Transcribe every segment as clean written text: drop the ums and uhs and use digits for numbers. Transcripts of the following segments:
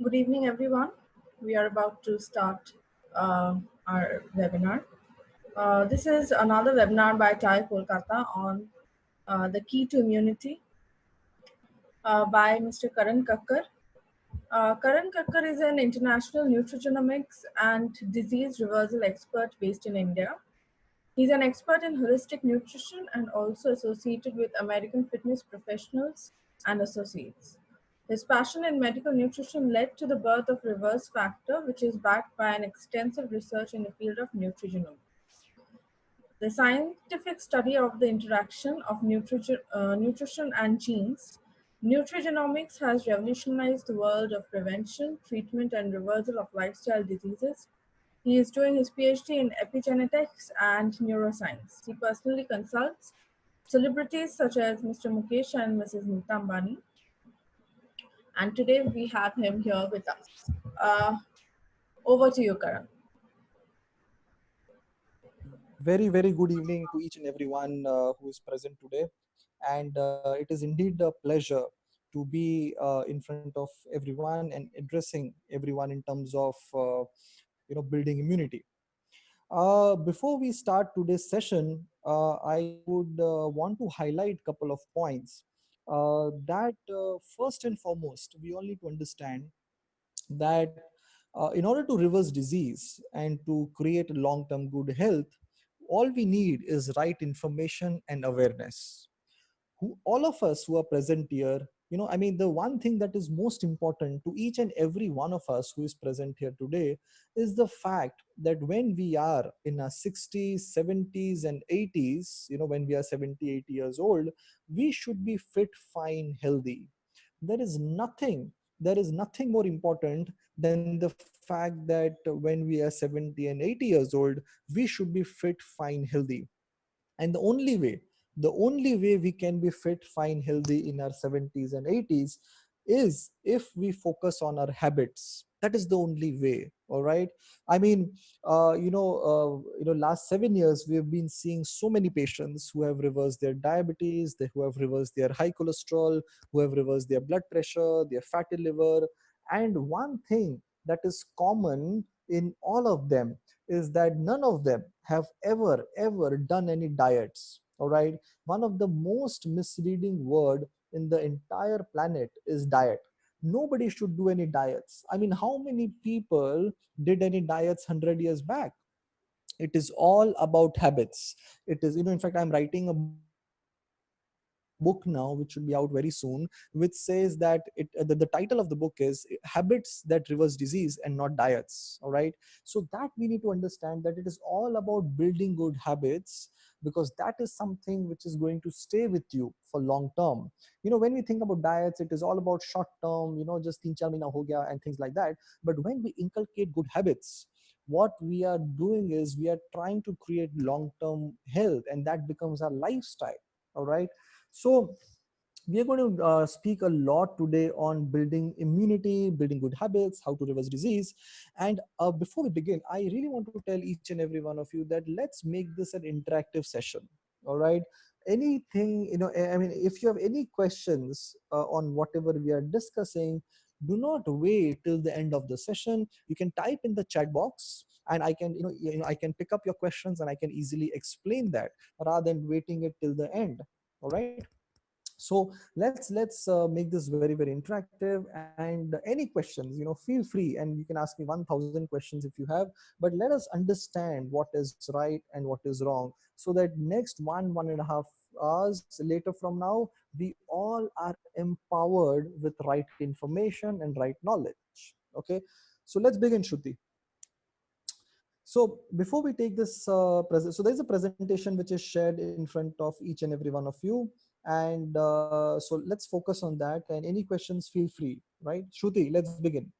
Good evening, everyone. We are about to start our webinar. This is another webinar by TiE Kolkata on the key to immunity by Mr. Karan Kakkar. Karan Kakkar is an international nutrigenomics and disease reversal expert based in India. He's an expert in holistic nutrition and also associated with American fitness professionals and associates. His passion in medical nutrition led to the birth of Reverse Factor, which is backed by an extensive research in the field of nutrigenomics. The scientific study of the interaction of nutrition and genes, nutrigenomics has revolutionized the world of prevention, treatment, and reversal of lifestyle diseases. He is doing his PhD in epigenetics and neuroscience. He personally consults celebrities such as Mr. Mukesh and Mrs. Neeta Ambani. And today we have him here with us. Uh, Over to you, Karan. Very, very good evening to each and everyone who is present today. And it is indeed a pleasure to be in front of everyone and addressing everyone in terms of building immunity. Before we start today's session, I would want to highlight a couple of points. That first and foremost, we all need to understand that in order to reverse disease and to create long-term good health, all we need is right information and awareness. Who all of us who are present here, the one thing that is most important to each and every one of us who is present here today is the fact that when we are in our 60s, 70s and 80s, when we are 70, 80 years old, we should be fit, fine, healthy. there is nothing there is nothing more important than the fact that when we are 70 and 80 years old, we should be fit, fine, healthy. And the only way we can be fit, fine, healthy in our 70s and 80s is if we focus on our habits. That is the only way. All right. I mean, last 7 years we have been seeing so many patients who have reversed their diabetes, who have reversed their high cholesterol, who have reversed their blood pressure, their fatty liver. And one thing that is common in all of them is that none of them have ever done any diets. All right. One of the most misleading word in the entire planet is diet. Nobody should do any diets. I mean, how many people did any diets 100 years back? It is all about habits. It is, in fact, I'm writing a book now which should be out very soon, which says that the title of the book is Habits That Reverse Disease and Not Diets. All right. So that we need to understand that it is all about building good habits, because that is something which is going to stay with you for long term. When we think about diets, it is all about short term, just 3-4 mahina ho gaya and things like that. But when we inculcate good habits, what we are doing is we are trying to create long term health, and that becomes our lifestyle. All right. So we are going to speak a lot today on building immunity, building good habits, how to reverse disease. And before we begin, I really want to tell each and every one of you that let's make this an interactive session. All right. Anything, I mean, if you have any questions on whatever we are discussing, do not wait till the end of the session. You can type in the chat box, and I can, I can pick up your questions and I can easily explain that rather than waiting it till the end. All right. So let's make this very, very interactive. And any questions, feel free, and you can ask me 1000 questions if you have. But let us understand what is right and what is wrong, so that next 1.5 hours later from now, we all are empowered with right information and right knowledge. Okay. So let's begin, Shruti. So before we take this so there's a presentation which is shared in front of each and every one of you. And so let's focus on that. And any questions, feel free, right? Shruti, let's begin.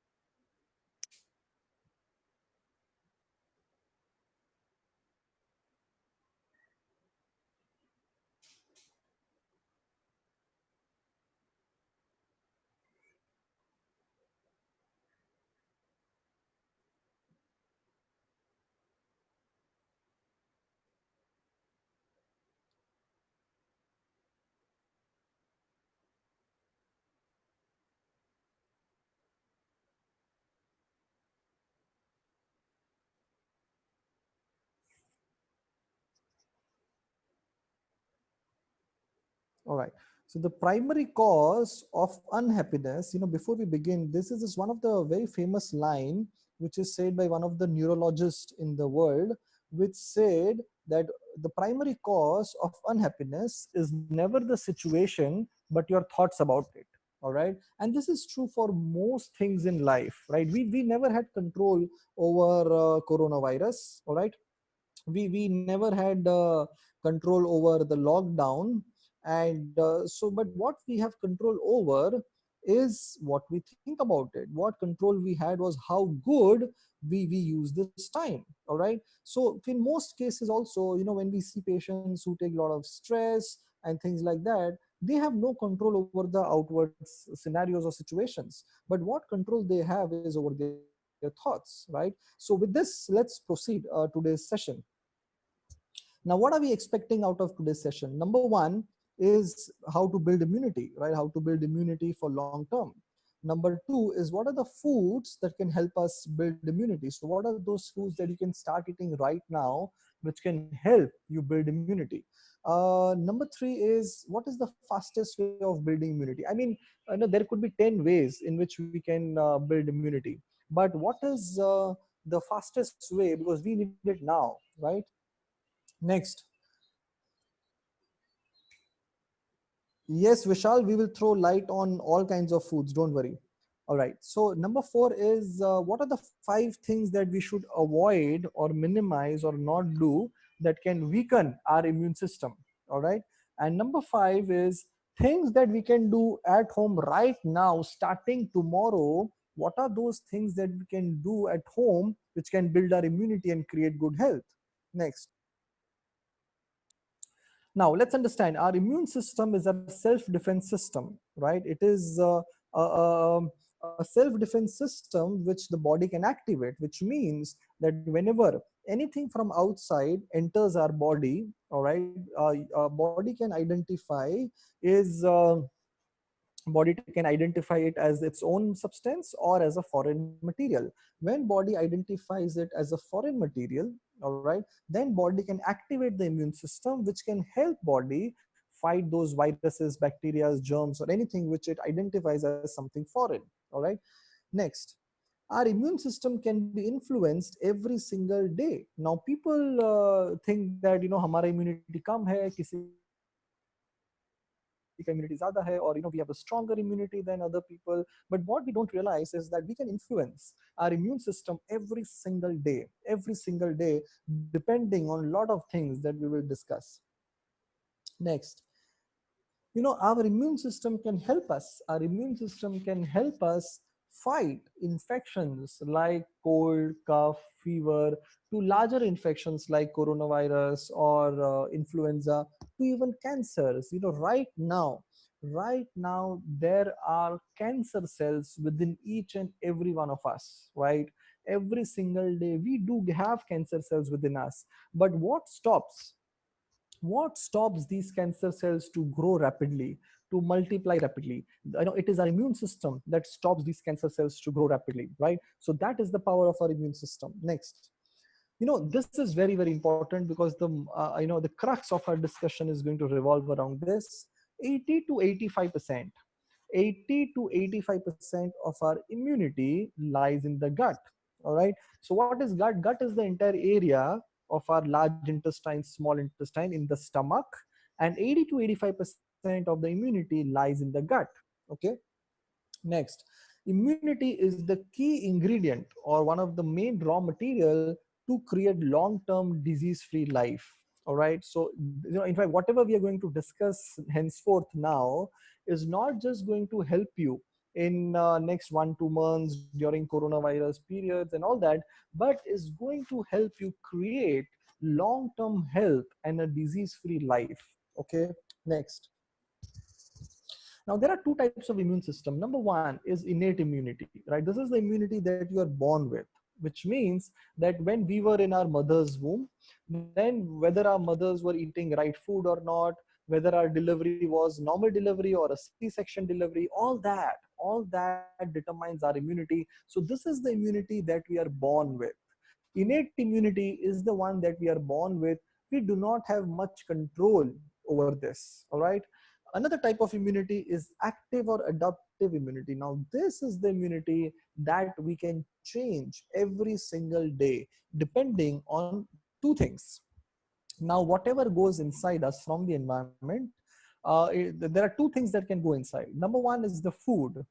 All right. So the primary cause of unhappiness, before we begin, this is one of the very famous line which is said by one of the neurologists in the world, which said that the primary cause of unhappiness is never the situation, but your thoughts about it. All right. And this is true for most things in life, right? We never had control over coronavirus. All right. We never had control over the lockdown, and so but what we have control over is what we think about it. What control we had was how good we use this time. All right. So in most cases also, when we see patients who take a lot of stress and things like that, they have no control over the outward scenarios or situations, but what control they have is over their thoughts, right? So with this, let's proceed today's session. Now, what are we expecting out of today's session? Number one is how to build immunity, right? How to build immunity for long term. Number two is what are the foods that can help us build immunity? So, what are those foods that you can start eating right now, which can help you build immunity? Number three is what is the fastest way of building immunity? I mean, there could be 10 ways in which we can build immunity, but what is the fastest way, because we need it now, right? Next. Yes, Vishal, we will throw light on all kinds of foods. Don't worry. All right. So, number four is what are the five things that we should avoid or minimize or not do that can weaken our immune system? All right. And number five is things that we can do at home right now, starting tomorrow. What are those things that we can do at home which can build our immunity and create good health? Next. Now, let's understand our immune system is a self defense system, right? It is a self defense system which the body can activate, which means that whenever anything from outside enters our body, all right, our body can identify is. Body can identify it as its own substance or as a foreign material. When body identifies it as a foreign material, all right, then body can activate the immune system, which can help body fight those viruses, bacteria, germs, or anything which it identifies as something foreign. All right. Next, our immune system can be influenced every single day. Now people think that हमारा immunity कम है, किसी का immunity ज़्यादा है, or we have a stronger immunity than other people. But what we don't realize is that we can influence our immune system every single day, depending on a lot of things that we will discuss. Next, our immune system can help us. Our immune system can help us fight infections like cold, cough, fever, to larger infections like coronavirus or influenza, to even cancers. Right now there are cancer cells within each and every one of us, right? Every single day we do have cancer cells within us. But what stops these cancer cells to grow rapidly, to multiply rapidly? It is our immune system that stops these cancer cells to grow rapidly, right? So that is the power of our immune system. Next, this is very, very important, because the crux of our discussion is going to revolve around this. 80 to 85%, 80 to 85% of our immunity lies in the gut. All right. So what is gut? Gut is the entire area of our large intestine, small intestine, in the stomach, and 80 to 85% of the immunity lies in the gut. Okay. Next, immunity is the key ingredient or one of the main raw material to create long-term disease-free life. All right. So, in fact, whatever we are going to discuss henceforth now is not just going to help you in next 1 2 months during coronavirus periods and all that, but is going to help you create long-term health and a disease-free life. Okay. Next. Now, there are two types of immune system. Number one is innate immunity, right? This is the immunity that you are born with, which means that when we were in our mother's womb, then whether our mothers were eating right food or not, whether our delivery was normal delivery or a C-section delivery, all that determines our immunity. So this is the immunity that we are born with. Innate immunity is the one that we are born with. We do not have much control over this. All right. Another type of immunity is active or adaptive immunity. Now this is the immunity that we can change every single day depending on two things. Now whatever goes inside us from the environment, there are two things that can go inside. Number one is the food,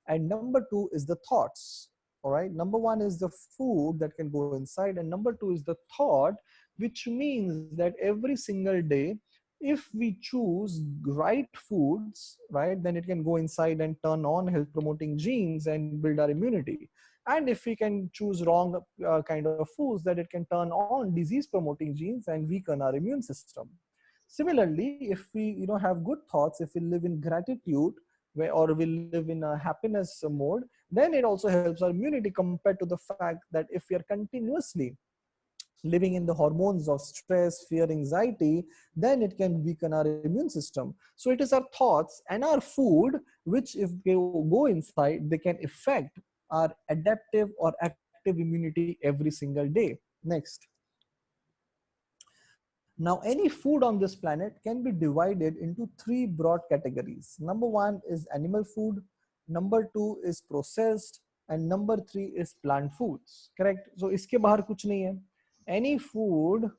and number two is the thoughts. All right, number one is the food that can go inside, and number two is the thought, which means that every single day, if we choose right foods, right, then it can go inside and turn on health promoting genes and build our immunity. And if we can choose wrong kind of foods, that it can turn on disease promoting genes and weaken our immune system. Similarly, if we have good thoughts, if we live in gratitude, or we live in a happiness mode, then it also helps our immunity, compared to the fact that if we are continuously living in the hormones of stress, fear, anxiety, then it can weaken our immune system. So it is our thoughts and our food, which if they go inside, they can affect our adaptive or active immunity every single day. Next. Now, any food on this planet can be divided into three broad categories. Number one is animal food, number two is processed, and number three is plant foods. Correct? So, iske bahar kuch nahi hai. Any food,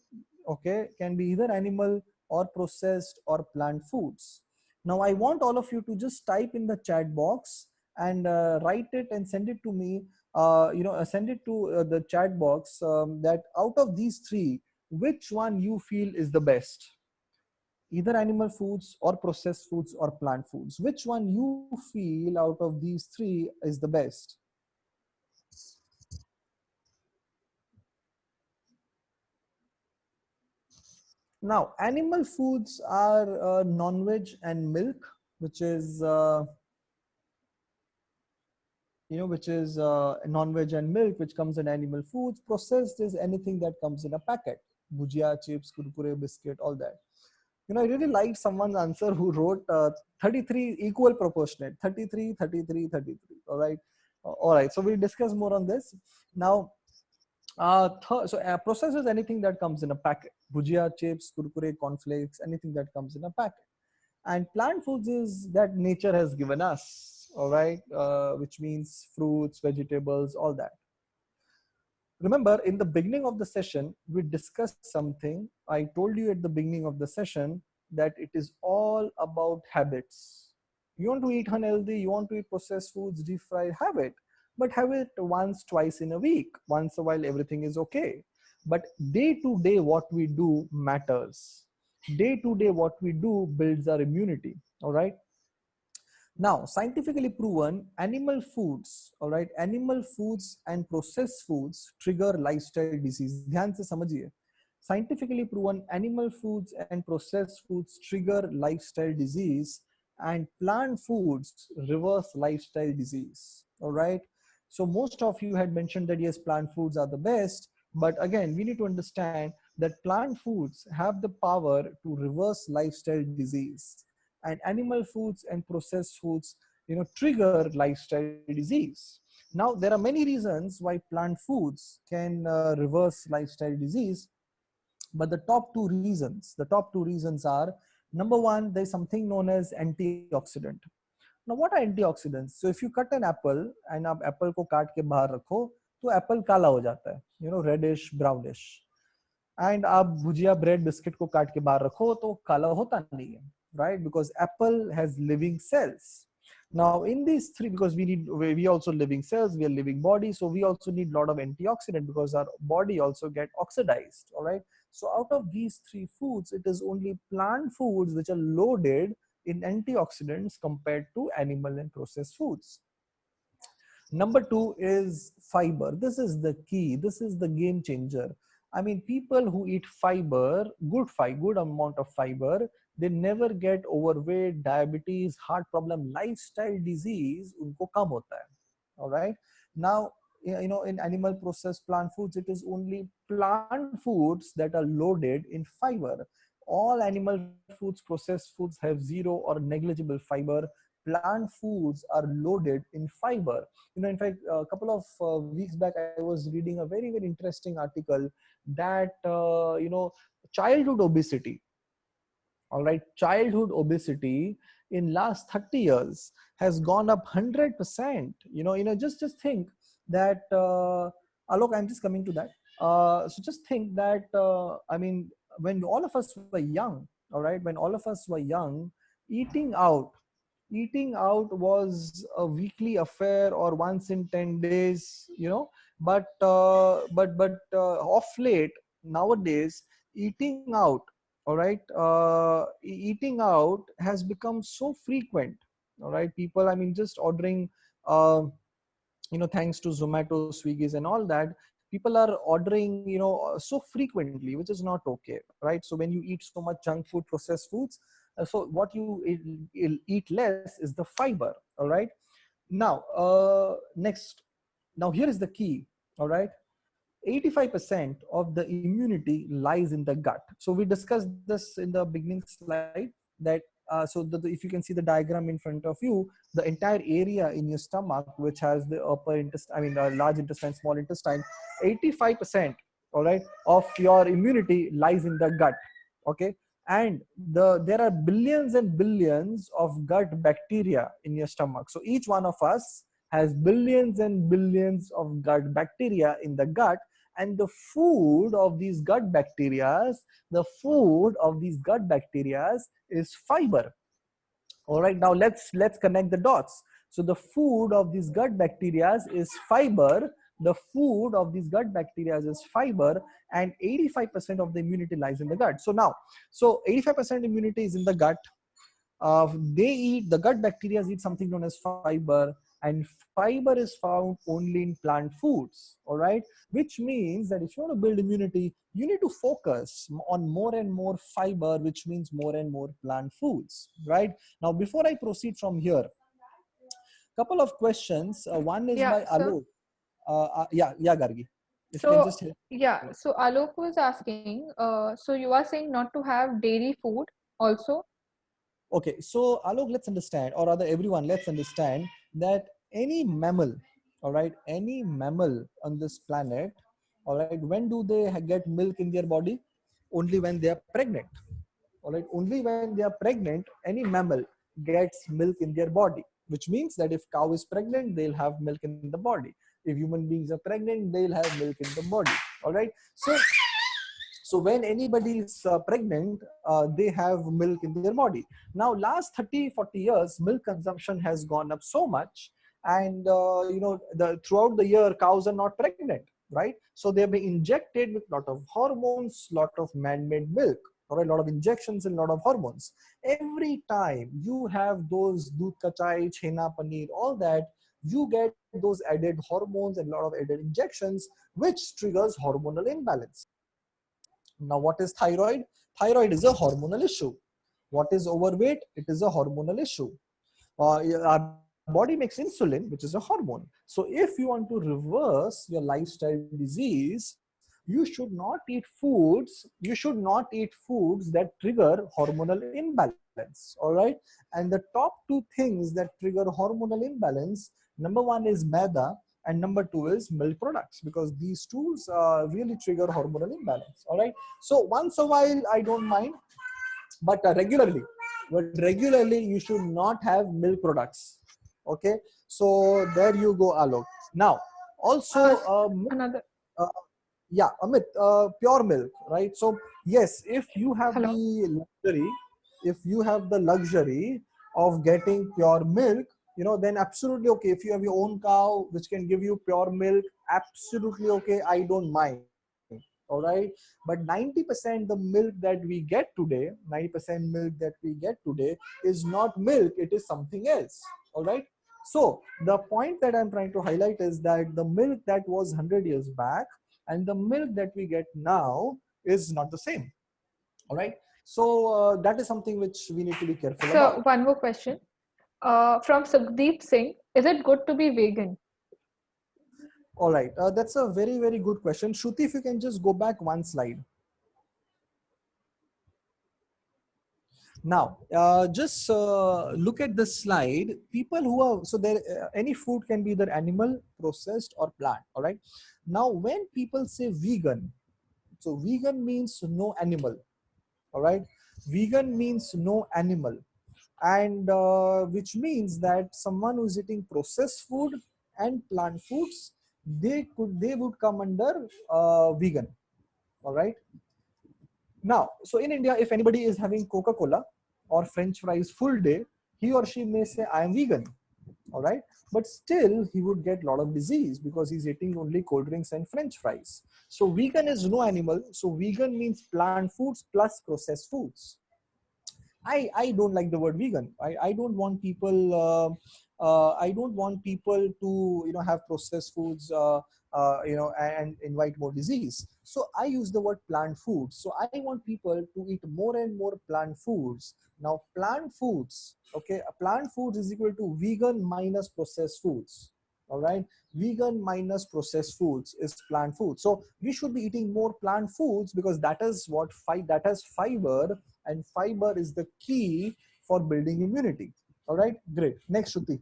okay, can be either animal or processed or plant foods. Now, I want all of you to just type in the chat box and write it and send it to me. Send it to the chat box, that out of these three, which one you feel is the best, either animal foods or processed foods or plant foods, which one you feel out of these three is the best. Now animal foods are non-veg and milk, which is which is non-veg and milk, which comes in animal foods. Processed is anything that comes in a packet: bhujia, chips, kurkure, biscuit, all that. I really liked someone's answer who wrote 33 equal proportionate, 33, 33, 33. All right. All right. So we'll discuss more on this. Now, processed is anything that comes in a packet: bhujia, chips, kurkure, cornflakes, anything that comes in a packet. And plant foods is that nature has given us, all right, which means fruits, vegetables, all that. Remember, in the beginning of the session, we discussed something. I told you at the beginning of the session that it is all about habits. You want to eat unhealthy, you want to eat processed foods, deep fried, have it. But have it once, twice in a week. Once a while, everything is okay. But day to day, what we do matters. Day to day, what we do builds our immunity. All right. Now, scientifically proven, animal foods, all right, animal foods and processed foods trigger lifestyle disease. ध्यान से समझिए. Scientifically proven, animal foods and processed foods trigger lifestyle disease, and plant foods reverse lifestyle disease. All right. So most of you had mentioned that yes, plant foods are the best, but again, we need to understand that plant foods have the power to reverse lifestyle disease, and animal foods and processed foods trigger lifestyle disease. Now there are many reasons why plant foods can reverse lifestyle disease, but the top two reasons are: number one, there's something known as antioxidant. Now what are antioxidants? So if you cut an apple and आप apple को काट के बाहर रखो, तो apple काला हो जाता है, reddish brownish. एंड आप भुजिया ब्रेड बिस्किट को काट के बाहर रखो तो काला होता नहीं है, right? Because apple has living cells. Now in these three, because we also living cells, we are living body, so we also need a lot of antioxidant because our body also get oxidized. All right. So out of these three foods, it is only plant foods which are loaded in antioxidants compared to animal and processed foods. Number two is fiber. This is the key. This is the game changer. I mean, people who eat fiber, good amount of fiber, they never get overweight, diabetes, heart problem, lifestyle disease. उनको कम होता है. All right. Now, in animal processed plant foods, it is only plant foods that are loaded in fiber. All animal foods, processed foods have zero or negligible fiber. Plant foods are loaded in fiber. In fact, a couple of weeks back, I was reading a very, very interesting article that childhood obesity, All right, childhood obesity in last 30 years has gone up 100%. Just think that, Alok, I'm just coming to that. So just think that, I mean, when all of us were young, all right, when all of us were young, eating out eating out was a weekly affair or once in 10 days, but off late nowadays, eating out, all right, eating out has become so frequent. All right, people, I mean, just ordering, uh, thanks to Zomato, Swiggy's and all that, people are ordering, so frequently, which is not okay, right? So when you eat so much junk food, processed foods, so what eat less is the fiber. All right. Now, next, now here is the key. All right, 85% of the immunity lies in the gut. So we discussed this in the beginning slide, that if you can see the diagram in front of you, the entire area in your stomach, which has the upper intestine, I mean, large intestine, small intestine, 85%, all right, of your immunity lies in the gut. Okay. And there are billions and billions of gut bacteria in your stomach. So each one of us has billions and billions of gut bacteria in the gut, and the food of these gut bacteria, is fiber. All right, now let's connect the dots. So the food of these gut bacteria is fiber. The food of these gut bacteria is fiber, and 85% of the immunity lies in the gut. So 85% immunity is in the gut. They eat the gut bacteria eat something known as fiber, and fiber is found only in plant foods. All right, which means that if you want to build immunity, you need to focus on more and more fiber, which means more and more plant foods. Right, now, before I proceed from here, couple of questions. One is Yeah, by so Alok. Yeah, Gargi, if you can so just help. yeah, so Alok was asking, so you are saying not to have dairy food also? Okay, so Alok, let's understand, or rather everyone, let's understand that any mammal, all right, any mammal on this planet, all right, when do they get milk in their body? Only when they are pregnant. All right, only when they are pregnant, any mammal gets milk in their body, which means that if cow is pregnant, they'll have milk in the body. If human beings are pregnant, they'll have milk in the body. All right, so when anybody is pregnant, they have milk in their body. Now last 30 40 years, milk consumption has gone up so much, and throughout the year, cows are not pregnant, right? So they're being injected with a lot of hormones, lot of man-made milk, or a lot of injections and a lot of hormones. Every time you have those doodh kachai, chhena, paneer, all that, you get those added hormones and a lot of added injections, which triggers hormonal imbalance. Now, what is thyroid? Thyroid is a hormonal issue. What is overweight? It is a hormonal issue. Our body makes insulin, which is a hormone. So if you want to reverse your lifestyle disease, you should not eat foods. You should not eat foods that trigger hormonal imbalance. All right. And the top two things that trigger hormonal imbalance, number one is maida, and number two is milk products, because these two really trigger hormonal imbalance. All right. So once a while, I don't mind, but regularly you should not have milk products. Okay, so there you go, Alok. Now, also, Another, uh, yeah, Amit, pure milk, right? So yes, if you have hello. the luxury, of getting pure milk, then absolutely okay. If you have your own cow which can give you pure milk, absolutely okay, I don't mind. All right, but 90% the milk that we get today, 90% milk that we get today is not milk, it is something else. All right, so the point that I'm trying to highlight is that the milk that was 100 years back and the milk that we get now is not the same. All right, so that is something which we need to be careful So about. one more question. From Sukhdeep Singh, is it good to be vegan? All right, that's a very, very good question. Shruti, if you can just go back one slide. Now, just look at the slide. People who are, so there, any food can be either animal, processed, or plant. All right. Now, when people say vegan, so vegan means no animal. All right. Vegan means no animal, and which means that someone who is eating processed food and plant foods, they would come under vegan. All right. Now, so in India, if anybody is having Coca-Cola or French fries full day, he or she may say, I am vegan. All right. But still, he would get a lot of disease because he's eating only cold drinks and French fries. So, vegan is no animal. So, vegan means plant foods plus processed foods. I don't like the word vegan. I don't want people I don't want people to have processed foods and invite more disease. So I use the word plant foods. So I want people to eat more and more plant foods. Now plant foods, okay, plant foods is equal to vegan minus processed foods. All right, vegan minus processed foods is plant food. So we should be eating more plant foods because that is what that has fiber, and fiber is the key for building immunity. All right, great. Next, Shruti.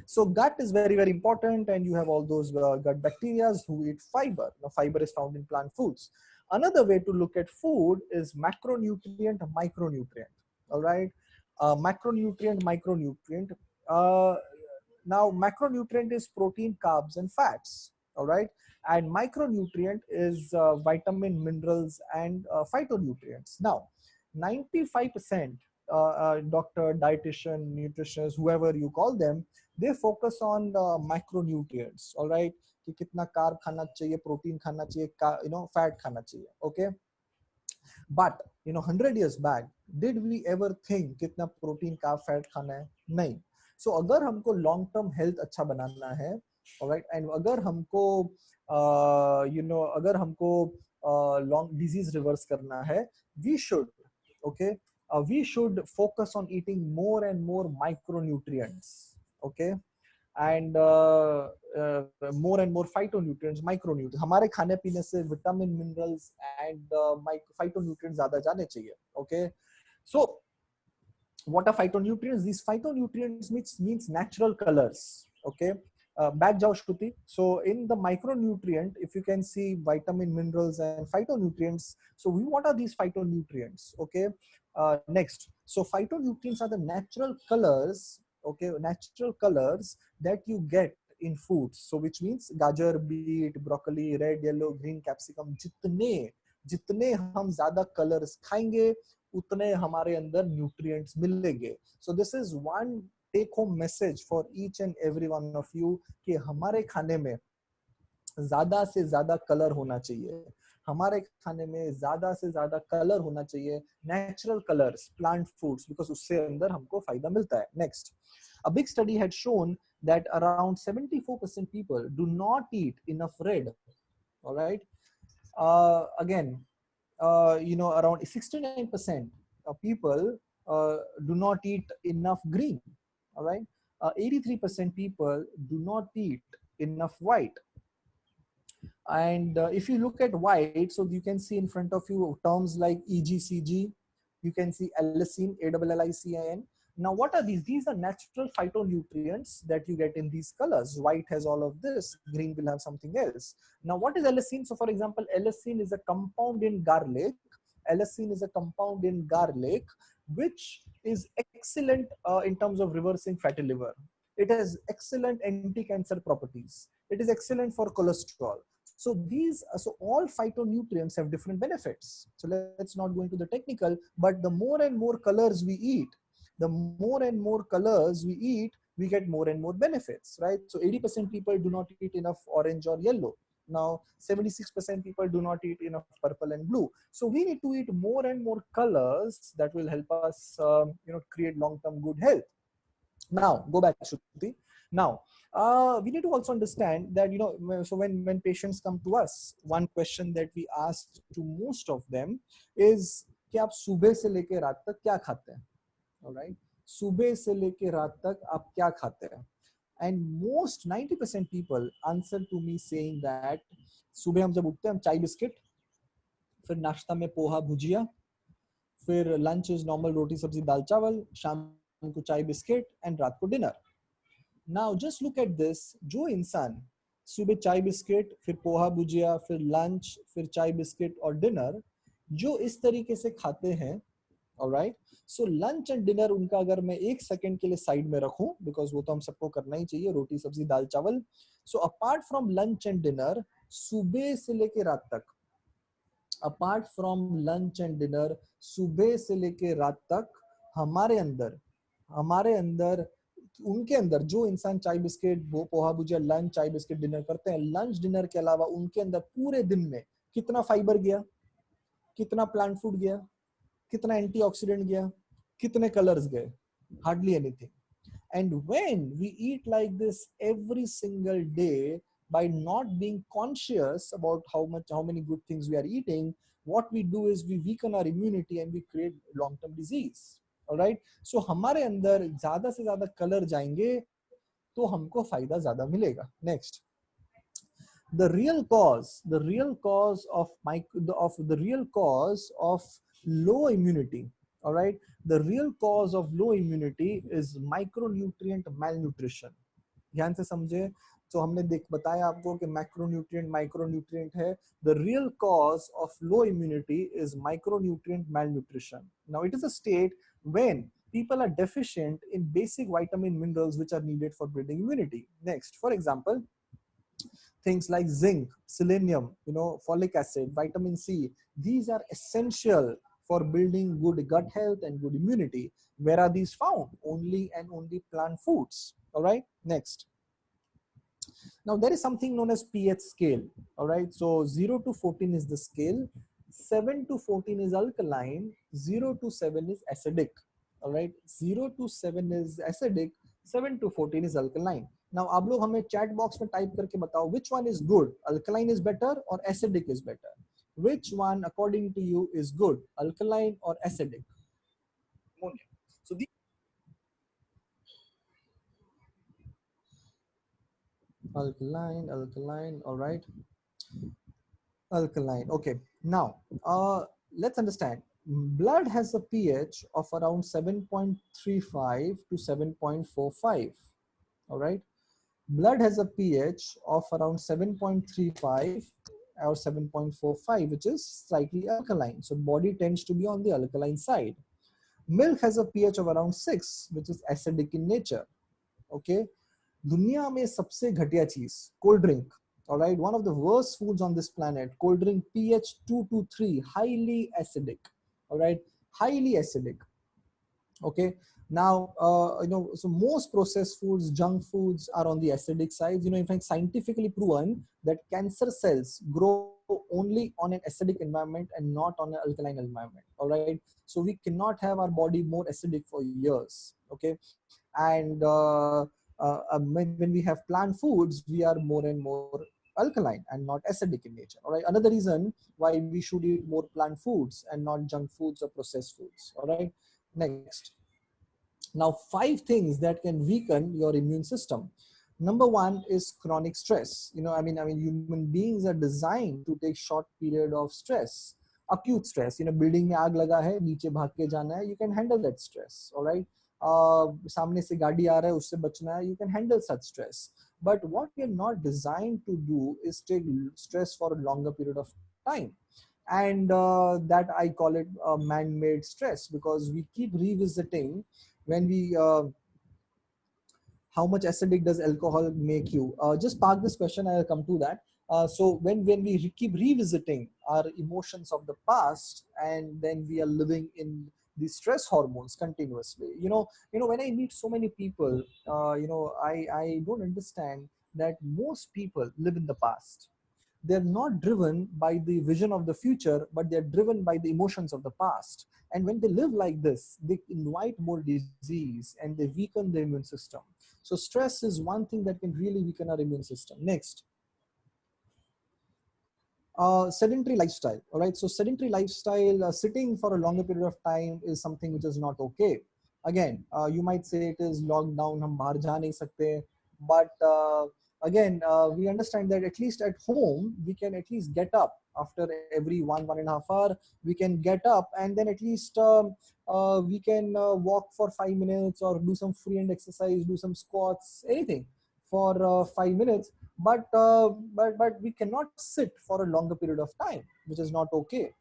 So gut is very, very important, and you have all those gut bacteria who eat fiber. Now, fiber is found in plant foods. Another way to look at food is macronutrient, micronutrient. All right, macronutrient, micronutrient. Uh, Now, macronutrient is protein, carbs, and fats. All right, and micronutrient is vitamin, minerals, and phytonutrients. Now, 95% doctor, dietitian, nutritionist, whoever you call them, they focus on micronutrients. All right, कि कितना carb खाना चाहिए, protein खाना चाहिए, fat खाना चाहिए. Okay, but 100 years back, did we ever think कितना protein carb fat खाना है? नहीं. So अगर हमको लॉन्ग टर्म हेल्थ अच्छा बनाना है, alright, and अगर हमको अगर हमको लॉन्ग डिजीज रिवर्स करना है, we should, okay, we should focus on eating more and more micronutrients. Okay, and more and more phytonutrients, micronutrients. हमारे खाने पीने से विटामिन, मिनरल्स एंड phytonutrients ज्यादा जाने चाहिए. Okay, so what are phytonutrients? These phytonutrients means natural colors. Okay, back jao Shruti. So in the micronutrient, if you can see vitamin, minerals, and phytonutrients. So what are these phytonutrients? Okay, next. So phytonutrients are the natural colors. Okay, natural colors that you get in foods. So which means gajar, beet, broccoli, red, yellow, green capsicum. जितने हम ज्यादा colours खाएंगे, उतने हमारे अंदर nutrients मिलेंगे. So this is one take home message for each and every one of you कि हमारे खाने में ज्यादा से ज्यादा कलर होना चाहिए. हमारे खाने में ज्यादा से ज्यादा कलर होना चाहिए, natural colours, plant foods, because उससे अंदर हमको फायदा मिलता है. Next, a big study had shown that around 74% people do not eat enough red. All right, again, around 69% of people do not eat enough green. All right, 83% people do not eat enough white. And if you look at white, so you can see in front of you terms like EGCG, you can see allicin, ALLICIN. Now, what are these? These are natural phytonutrients that you get in these colors. White has all of this, green will have something else. Now, what is allicin? So, for example, allicin is a compound in garlic. Allicin is a compound in garlic, which is excellent in terms of reversing fatty liver. It has excellent anti-cancer properties. It is excellent for cholesterol. So all phytonutrients have different benefits. So let's not go into the technical, but the more and more colors we eat, we get more and more benefits, right? So 80% people do not eat enough orange or yellow. Now 76% people do not eat enough purple and blue. So we need to eat more and more colors that will help us, create long-term good health. Now go back, Shruti. Now we need to also understand that, so when patients come to us, one question that we ask to most of them is कि आप सुबह से लेके रात तक क्या खाते हैं. All right, सुबह से लेके रात तक आप क्या खाते हैं. And most 90% people answer to me saying that सुबह हम जब उठते हैं हम चाय बिस्किट, फिर नाश्ता में पोहा भुजिया, फिर लंच इज नॉर्मल रोटी सब्जी दाल चावल, शाम को चाय बिस्किट, एंड रात को dinner. Now just look at this. जो इंसान सुबह चाय बिस्किट, फिर पोहा भुजिया, फिर लंच, फिर चाय बिस्किट और डिनर, जो इस तरीके से खाते हैं, alright. So lunch and dinner उनका अगर मैं एक सेकंड के लिए साइड में रखूं, बिकॉज वो तो हम सबको करना ही चाहिए, रोटी सब्जी दाल चावल. So apart from lunch and dinner, सुबह से लेके रात तक, apart from lunch and dinner, सुबह से लेके रात तक, हमारे अंदर उनके अंदर जो इंसान चाय बिस्किट वो पोहा भुजिया लंच चाय बिस्किट डिनर करते हैं, लंच डिनर के अलावा उनके अंदर पूरे दिन में कितना फाइबर गया, कितना प्लांट फूड गया, कितना एंटीऑक्सीडेंट गया, कितने कलर्स गए? Hardly anything. And when we eat like this every single day, by not being conscious about how many good things we are eating, what we do is we weaken our immunity and we create long term disease. All right. So हमारे अंदर ज्यादा से ज्यादा colour जाएंगे तो हमको फायदा ज्यादा मिलेगा. Next, the real cause of the real cause of low immunity, all right, the real cause of low immunity is micronutrient malnutrition. ध्यान से समझे. तो हमने देख बताया आपको कि मैक्रोन्यूट्रिएंट माइक्रोन्यूट्रिएंट है. The real cause of low immunity is micronutrient malnutrition. Now it is a state when people are deficient in basic vitamin minerals which are needed for building immunity. Next, for example, things like zinc, selenium, folic acid, vitamin C. These are essential for building good gut health and good immunity. Where are these found? Only and only plant foods. All right. Next. Now there is something known as pH scale. All right. So 0 to 14 is the scale. 7 to 14 is alkaline. 0 to 7 is acidic. All right. 0 to 7 is acidic. 7 to 14 is alkaline. Now आप लोग हमें chat box में type करके बताओ which one is good, alkaline is better or acidic is better. Which one according to you is good, alkaline or acidic? Ammonia. So the alkaline, all right. Alkaline. Okay. Now, let's understand. Blood has a pH of around 7.35 to 7.45. All right. Blood has a pH of around 7.35 or 7.45, which is slightly alkaline. So body tends to be on the alkaline side. Milk has a pH of around 6, which is acidic in nature. Okay. दुनिया में सबसे घटिया चीज cold drink. Alright, one of the worst foods on this planet, cold drink, pH 2 to 3, highly acidic. Alright, highly acidic. Okay, now so most processed foods, junk foods are on the acidic side. In fact, scientifically proven that cancer cells grow only on an acidic environment and not on an alkaline environment. All right, so we cannot have our body more acidic for years. Okay, and when we have plant foods, we are more and more alkaline and not acidic in nature. All right, another reason why we should eat more plant foods and not junk foods or processed foods. All right, next. Now, 5 things that can weaken your immune system. Number one is chronic stress. I mean, human beings are designed to take short period of stress, acute stress. Building में आग लगा है, नीचे भाग के जाना है. You can handle that stress. All right. सामने से गाड़ी आ रहा है, उससे बचना है. You can handle such stress. But what we are not designed to do is take stress for a longer period of time. And that I call it man-made stress, because we keep revisiting when we how much acidic does alcohol make you. Just park this question, I'll come to that. So when we keep revisiting our emotions of the past, and then we are living in the stress hormones continuously. When I meet so many people, I don't understand that most people live in the past. They're not driven by the vision of the future, but they're driven by the emotions of the past. And when they live like this, they invite more disease and they weaken the immune system. So stress is one thing that can really weaken our immune system. Next, sedentary lifestyle. All right, so sedentary lifestyle, sitting for a longer period of time is something which is not okay. Again, you might say it is lockdown, हम बाहर जा नहीं सकते, but again, we understand that at least at home we can at least get up after every 1.5 hour. We can get up and then at least we can walk for 5 minutes or do some free hand exercise, do some squats, anything for 5 minutes. But we cannot sit for a longer period of time, which is not okay.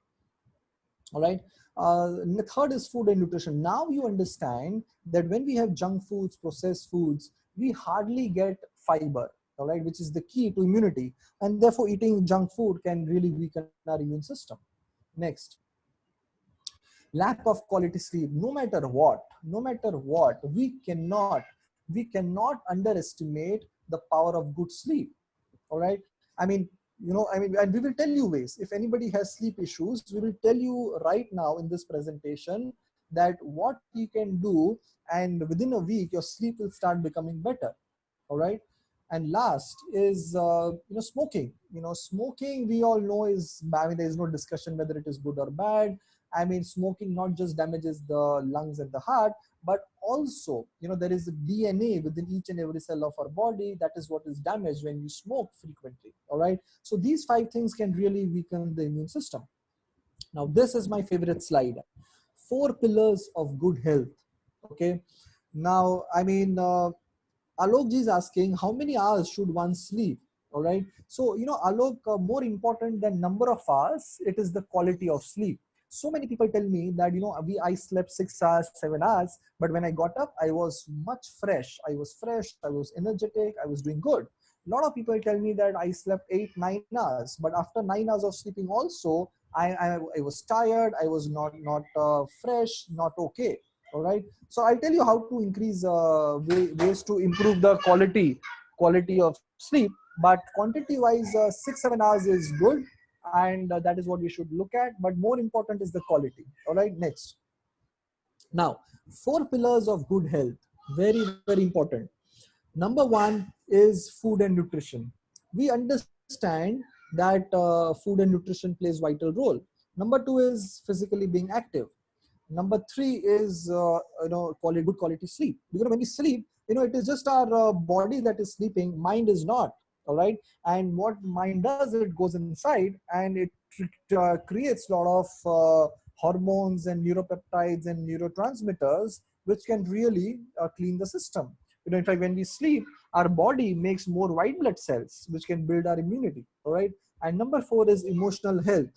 All right. The third is food and nutrition. Now you understand that when we have junk foods, processed foods, we hardly get fiber, all right, which is the key to immunity. And therefore, eating junk food can really weaken our immune system. Next, lack of quality sleep. No matter what, we cannot underestimate the power of good sleep. All right. And we will tell you ways. If anybody has sleep issues, we will tell you right now in this presentation that what you can do, and within a week your sleep will start becoming better. All right. And last is smoking. Smoking, we all know, is, I mean, there is no discussion whether it is good or bad. I mean, smoking not just damages the lungs and the heart, but also, there is a DNA within each and every cell of our body. That is what is damaged when you smoke frequently. All right. So these five things can really weaken the immune system. Now, this is my favorite slide. Four pillars of good health. Okay. Now, Alok ji is asking, how many hours should one sleep? All right. So, Alok, more important than number of hours, it is the quality of sleep. So many people tell me that, I slept 6 hours, 7 hours, but when I got up, I was much fresh. I was fresh. I was energetic. I was doing good. A lot of people tell me that I slept 8, 9 hours, but after 9 hours of sleeping also, I was tired. I was not fresh, not okay. All right. So I'll tell you how to increase ways to improve the quality of sleep. But quantity wise, 6, 7 hours is good, and that is what we should look at. But more important is the quality. All right. Next. Now, four pillars of good health. Very, very important. Number one is food and nutrition. We understand that food and nutrition plays vital role. Number two is physically being active. Number three is good quality sleep. Because when we sleep, it is just our body that is sleeping, mind is not. All right. And what mind does, it goes inside and it creates a lot of hormones and neuropeptides and neurotransmitters, which can really clean the system. In fact, when we sleep, our body makes more white blood cells, which can build our immunity. All right. And number four is emotional health.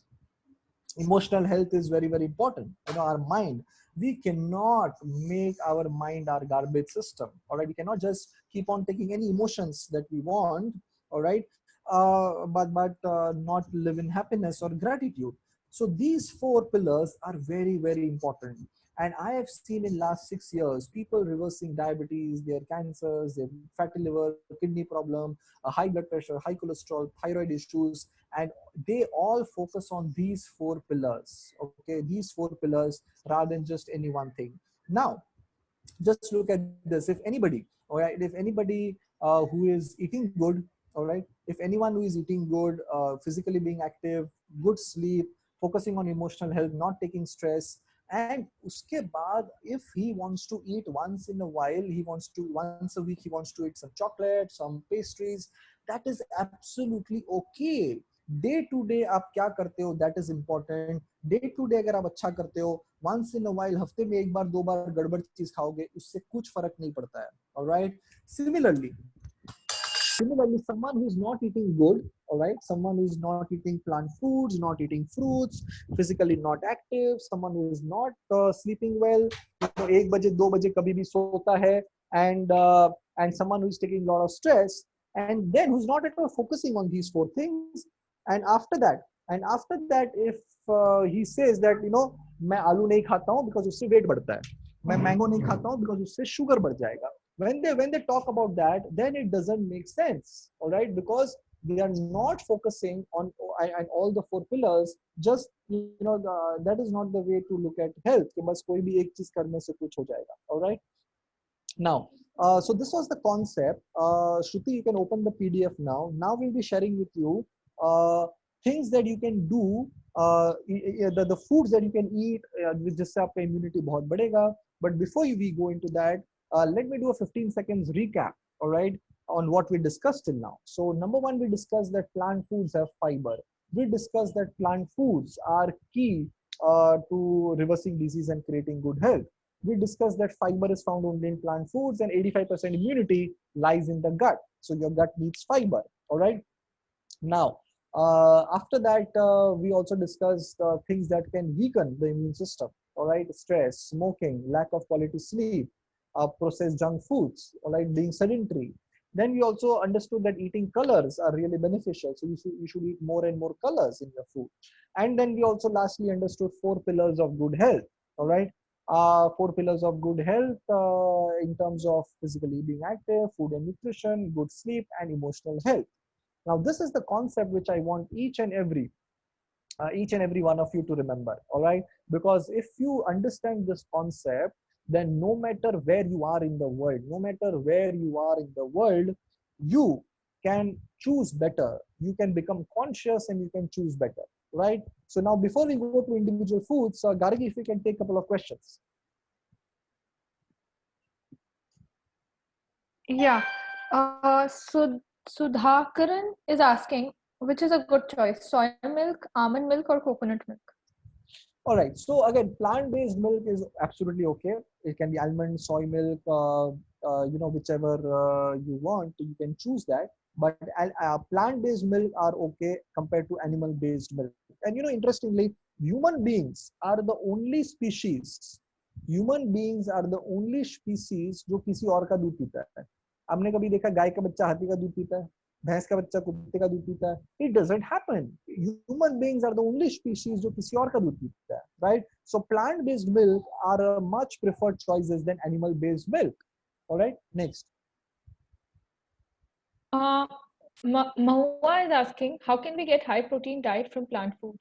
Emotional health is very, very important. Our mind, we cannot make our mind our garbage system. All right. We cannot just keep on taking any emotions that we want. All right. But not live in happiness or gratitude. So these four pillars are very, very important. And I have seen in last 6 years people reversing diabetes, their cancers, their fatty liver, kidney problem, high blood pressure, high cholesterol, thyroid issues. And they all focus on these four pillars. Okay, these four pillars, rather than just any one thing. Now, just look at this. If anybody, all right, if anybody who is eating good, all right, if anyone who is eating good, physically being active, good sleep, focusing on emotional health, not taking stress, and uske baad, if he wants to eat once in a while, he wants to, once a week, he wants to eat some chocolate, some pastries, that is absolutely okay. Day to day आप क्या करते हो, that is important. Day to day अगर आप अच्छा करते हो, once in a while, हफ्ते में एक बार दो बार गड़बड़ चीज खाओगे, उससे कुछ फर्क नहीं पड़ता है. Alright. Similarly, someone who's not eating good, all right, someone who's not eating plant foods, not eating fruits, physically not active, someone who is not sleeping well, एक बजे दो बजे कभी भी सोता है, and someone who's taking a lot of stress, and then who's not at all focusing on these four things, and after that, if he says that मैं आलू नहीं खाता हूँ because उससे वेट बढ़ता है, मैं मैंगो नहीं खाता हूँ because उससे शुगर बढ़ जाएगा. When they talk about that, then it doesn't make sense. All right, because they are not focusing on and all the four pillars. Just that is not the way to look at health कि बस कोई भी एक चीज करने से कुछ हो जाएगा. All right. Now, so this was the concept. Shruti, you can open the PDF now. Now we'll be sharing with you things that you can do, the foods that you can eat, जिससे आपका immunity बहुत बढ़ेगा. But before we go into that, let me do a 15 seconds recap, all right, on what we discussed till now. So number one, we discussed that plant foods have fiber. We discussed that plant foods are key to reversing disease and creating good health. We discussed that fiber is found only in plant foods and 85% immunity lies in the gut. So your gut needs fiber, all right. Now, After that, we also discussed things that can weaken the immune system. All right, stress, smoking, lack of quality sleep, processed junk foods, all right, being sedentary. Then we also understood that eating colors are really beneficial. So you should eat more and more colors in your food. And then we also lastly understood four pillars of good health. All right, four pillars of good health in terms of physically being active, food and nutrition, good sleep, and emotional health. Now, this is the concept which I want each and every one of you to remember. All right, because if you understand this concept, then no matter where you are in the world, no matter where you are in the world, you can choose better. You can become conscious and you can choose better. Right. So now, before we go to individual foods, Gargi, if we can take a couple of questions. Yeah. Sudhakaran is asking, which is a good choice, soy milk, almond milk, or coconut milk? All right. So again, plant-based milk is absolutely okay. It can be almond, soy milk, whichever you want, you can choose that. But plant-based milk are okay compared to animal-based milk. And interestingly, human beings are the only species. Human beings are the only species जो किसी और का दूध पीता है. आपने कभी देखा गाय का बच्चा हाथी का दूध पीता है? भैंस का बच्चा कुत्ते का दूध पीता है? It doesn't happen. Human beings are the only species जो किसी और का दूध पीता है, right? So plant-based milk are a much preferred choices than animal-based milk. All right, next. Uh, Mahua is asking, how can we get high protein diet from plant food?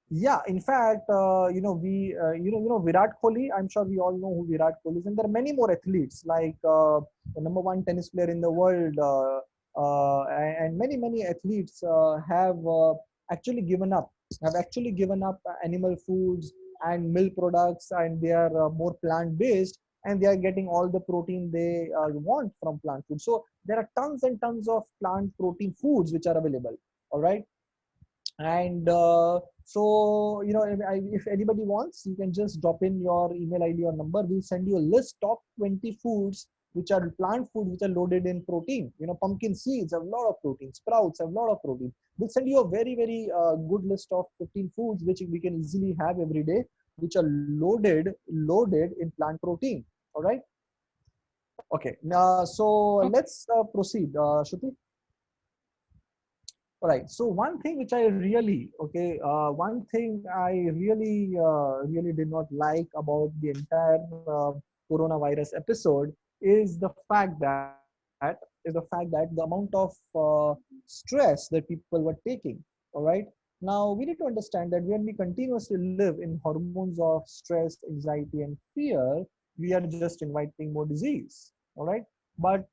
Yeah, in fact, Virat Kohli. I'm sure we all know who Virat Kohli is, and there are many more athletes like the number one tennis player in the world, and many athletes actually given up, have actually given up animal foods and milk products, and they are more plant based, and they are getting all the protein they want from plant food. So there are tons and tons of plant protein foods which are available. All right, and so if anybody wants, you can just drop in your email ID or number. We'll send you a list top 20 foods which are plant food which are loaded in protein. Pumpkin seeds have a lot of protein, sprouts have a lot of protein. We'll send you a very good list of 15 foods which we can easily have every day, which are loaded in plant protein. All right, okay. Now so let's proceed, Shruti. All right. So one thing which I really, okay, one thing I really did not like about the entire coronavirus episode is the fact that the amount of stress that people were taking. All right. Now we need to understand that when we continuously live in hormones of stress, anxiety, and fear, we are just inviting more disease. All right. But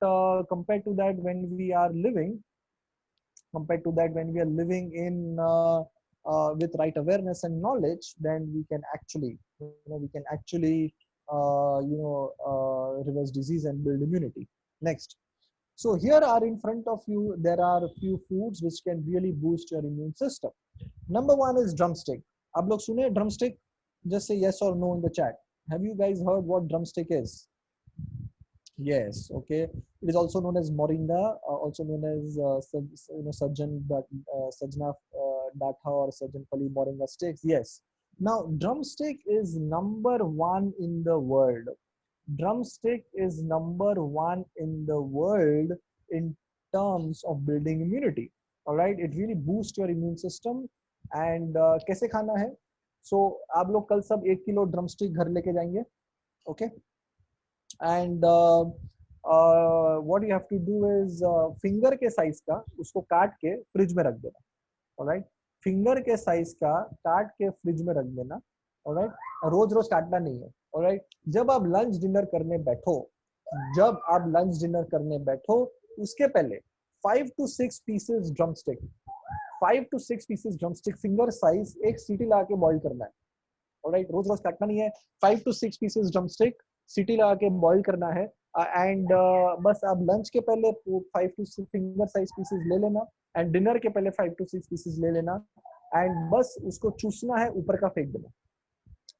compared to that, when we are living in with right awareness and knowledge, then we can actually reverse disease and build immunity. Next. So here are in front of you, there are a few foods which can really boost your immune system. Number one is drumstick. आप लोग सुने drumstick? Just say yes or no in the chat. Have you guys heard what drumstick is? Yes, okay. It is also known as moringa, also known as sajna datha or sajan pali moringa sticks. Yes. Now, drumstick is number one in the world. Drumstick is number one in the world in terms of building immunity. All right, it really boosts your immune system. And कैसे खाना है? So आप लोग कल सब 1 kilo drumstick घर लेके जाएंगे. Okay. And what you have to do is finger के साइज का उसको काट के फ्रिज में रख देना. ऑलराइट, फिंगर के साइज का काट के फ्रिज में रख देना. ऑलराइट, रोज रोज काटना नहीं है. ऑलराइट, जब आप लंच डिनर करने बैठो उसके पहले 5 to 6 pieces drumstick, 5 to 6 pieces drumstick finger size एक सीटी लगा के बॉईल करना है. ऑलराइट, रोज रोज काटना नहीं है. 5 to 6 पीसेस ड्रमस्टिक सीटी लगा के बॉईल करना है. एंड बस आप लंच के पहले 5 to 6 फिंगर साइज पीसेस ले लेना, एंड डिनर के पहले 5 to 6 पीसेस ले लेना, एंड बस उसको चूसना है, ऊपर का फेंक देना.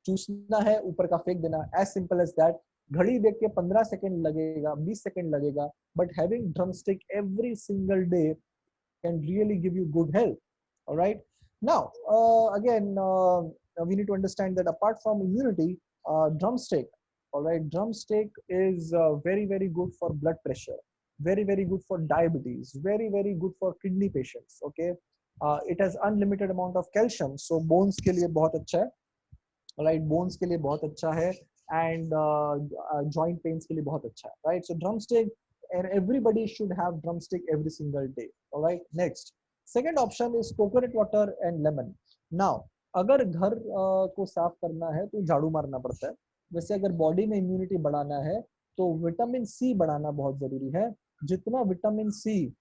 चूसना है, ऊपर का फेंक देना. As simple as that. घड़ी देख के 15 सेकंड लगेगा, 20 सेकंड लगेगा, but having drumstick every single day can really give you good health. All right. Now, again, we need to understand that apart from immunity, drumstick, all right, drumstick is very, very good for blood pressure, very, very good for diabetes, very, very good for kidney patients. Okay. It has unlimited amount of calcium, so bones के लिए बहुत अच्छा है, right, bones के लिए बहुत अच्छा है, एंड जॉइंट पेन्स के लिए बहुत अच्छा है, right. So drum stick, and everybody should have drumstick every single day. All right. Next, second option is coconut water and lemon. Now, अगर घर को साफ करना है तो झाड़ू मारना पड़ता है. वैसे अगर बॉडी में इम्यूनिटी बढ़ाना है तो विटामिन सी बढ़ाना बहुत जरूरी है. जितना विटामिन सी,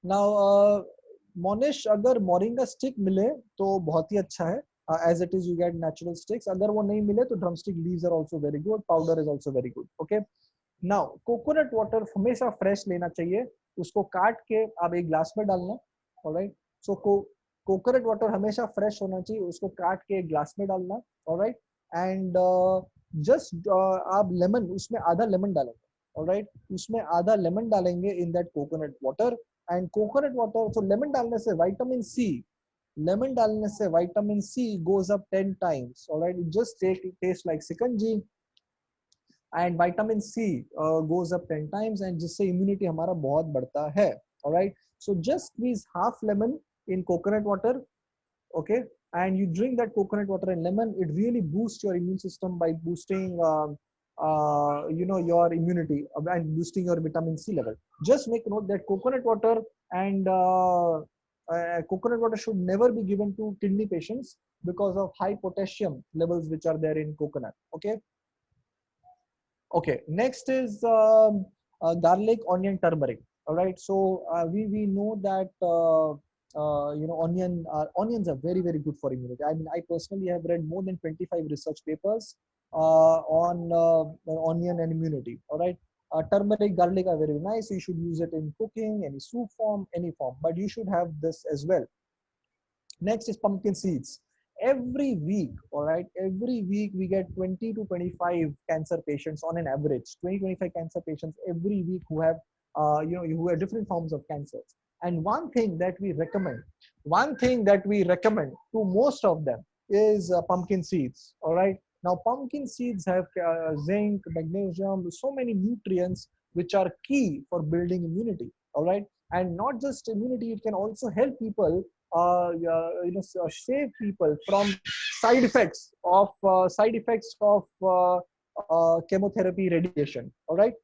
नाउ मोनिश, अगर मोरिंगा स्टिक मिले तो बहुत ही अच्छा है. As it is, you get natural sticks. अगर वो नहीं मिले तो drumstick leaves are also very good. Powder is also very good. Okay. Now, coconut water हमेशा फ्रेश लेना चाहिए. उसको काट के आप एक ग्लास में डालना. ऑलराइट. सो कोकोनट वाटर हमेशा फ्रेश होना चाहिए. उसको काट के एक ग्लास में डालना. ऑलराइट. एंड जस्ट आप लेमन, उसमें आधा लेमन डालेंगे. ऑलराइट. उसमें आधा लेमन डालेंगे in that coconut water. And coconut water, so lemon डालने से विटामिन सी, लेमन डालने से vitamin C goes up 10 times. All right. It just tastes like sikanji, and vitamin C goes up 10 times, and जिससे immunity हमारा बहुत बढ़ता है. All right. So just squeeze half lemon in coconut water. Okay. And you drink that coconut water and lemon. It really boosts your immune system by boosting your immunity and boosting your vitamin C level. Just make note that coconut water and coconut water should never be given to kidney patients because of high potassium levels which are there in coconut. Okay. Okay, next is garlic, onion, turmeric. All right, so we know that onions are very, very good for immunity. I mean, I personally have read more than 25 research papers on onion and immunity. All right. Turmeric, garlic are very nice. You should use it in cooking, any soup form, any form, but you should have this as well. Next is pumpkin seeds. Every week, all right, every week we get 20 to 25 cancer patients on an average, 20, 25 cancer patients every week who have, who have different forms of cancers. And one thing that we recommend to most of them is pumpkin seeds, all right. Now, pumpkin seeds have zinc, magnesium, so many nutrients which are key for building immunity, all right. And not just immunity, it can also help people save people from side effects of chemotherapy, radiation. All right.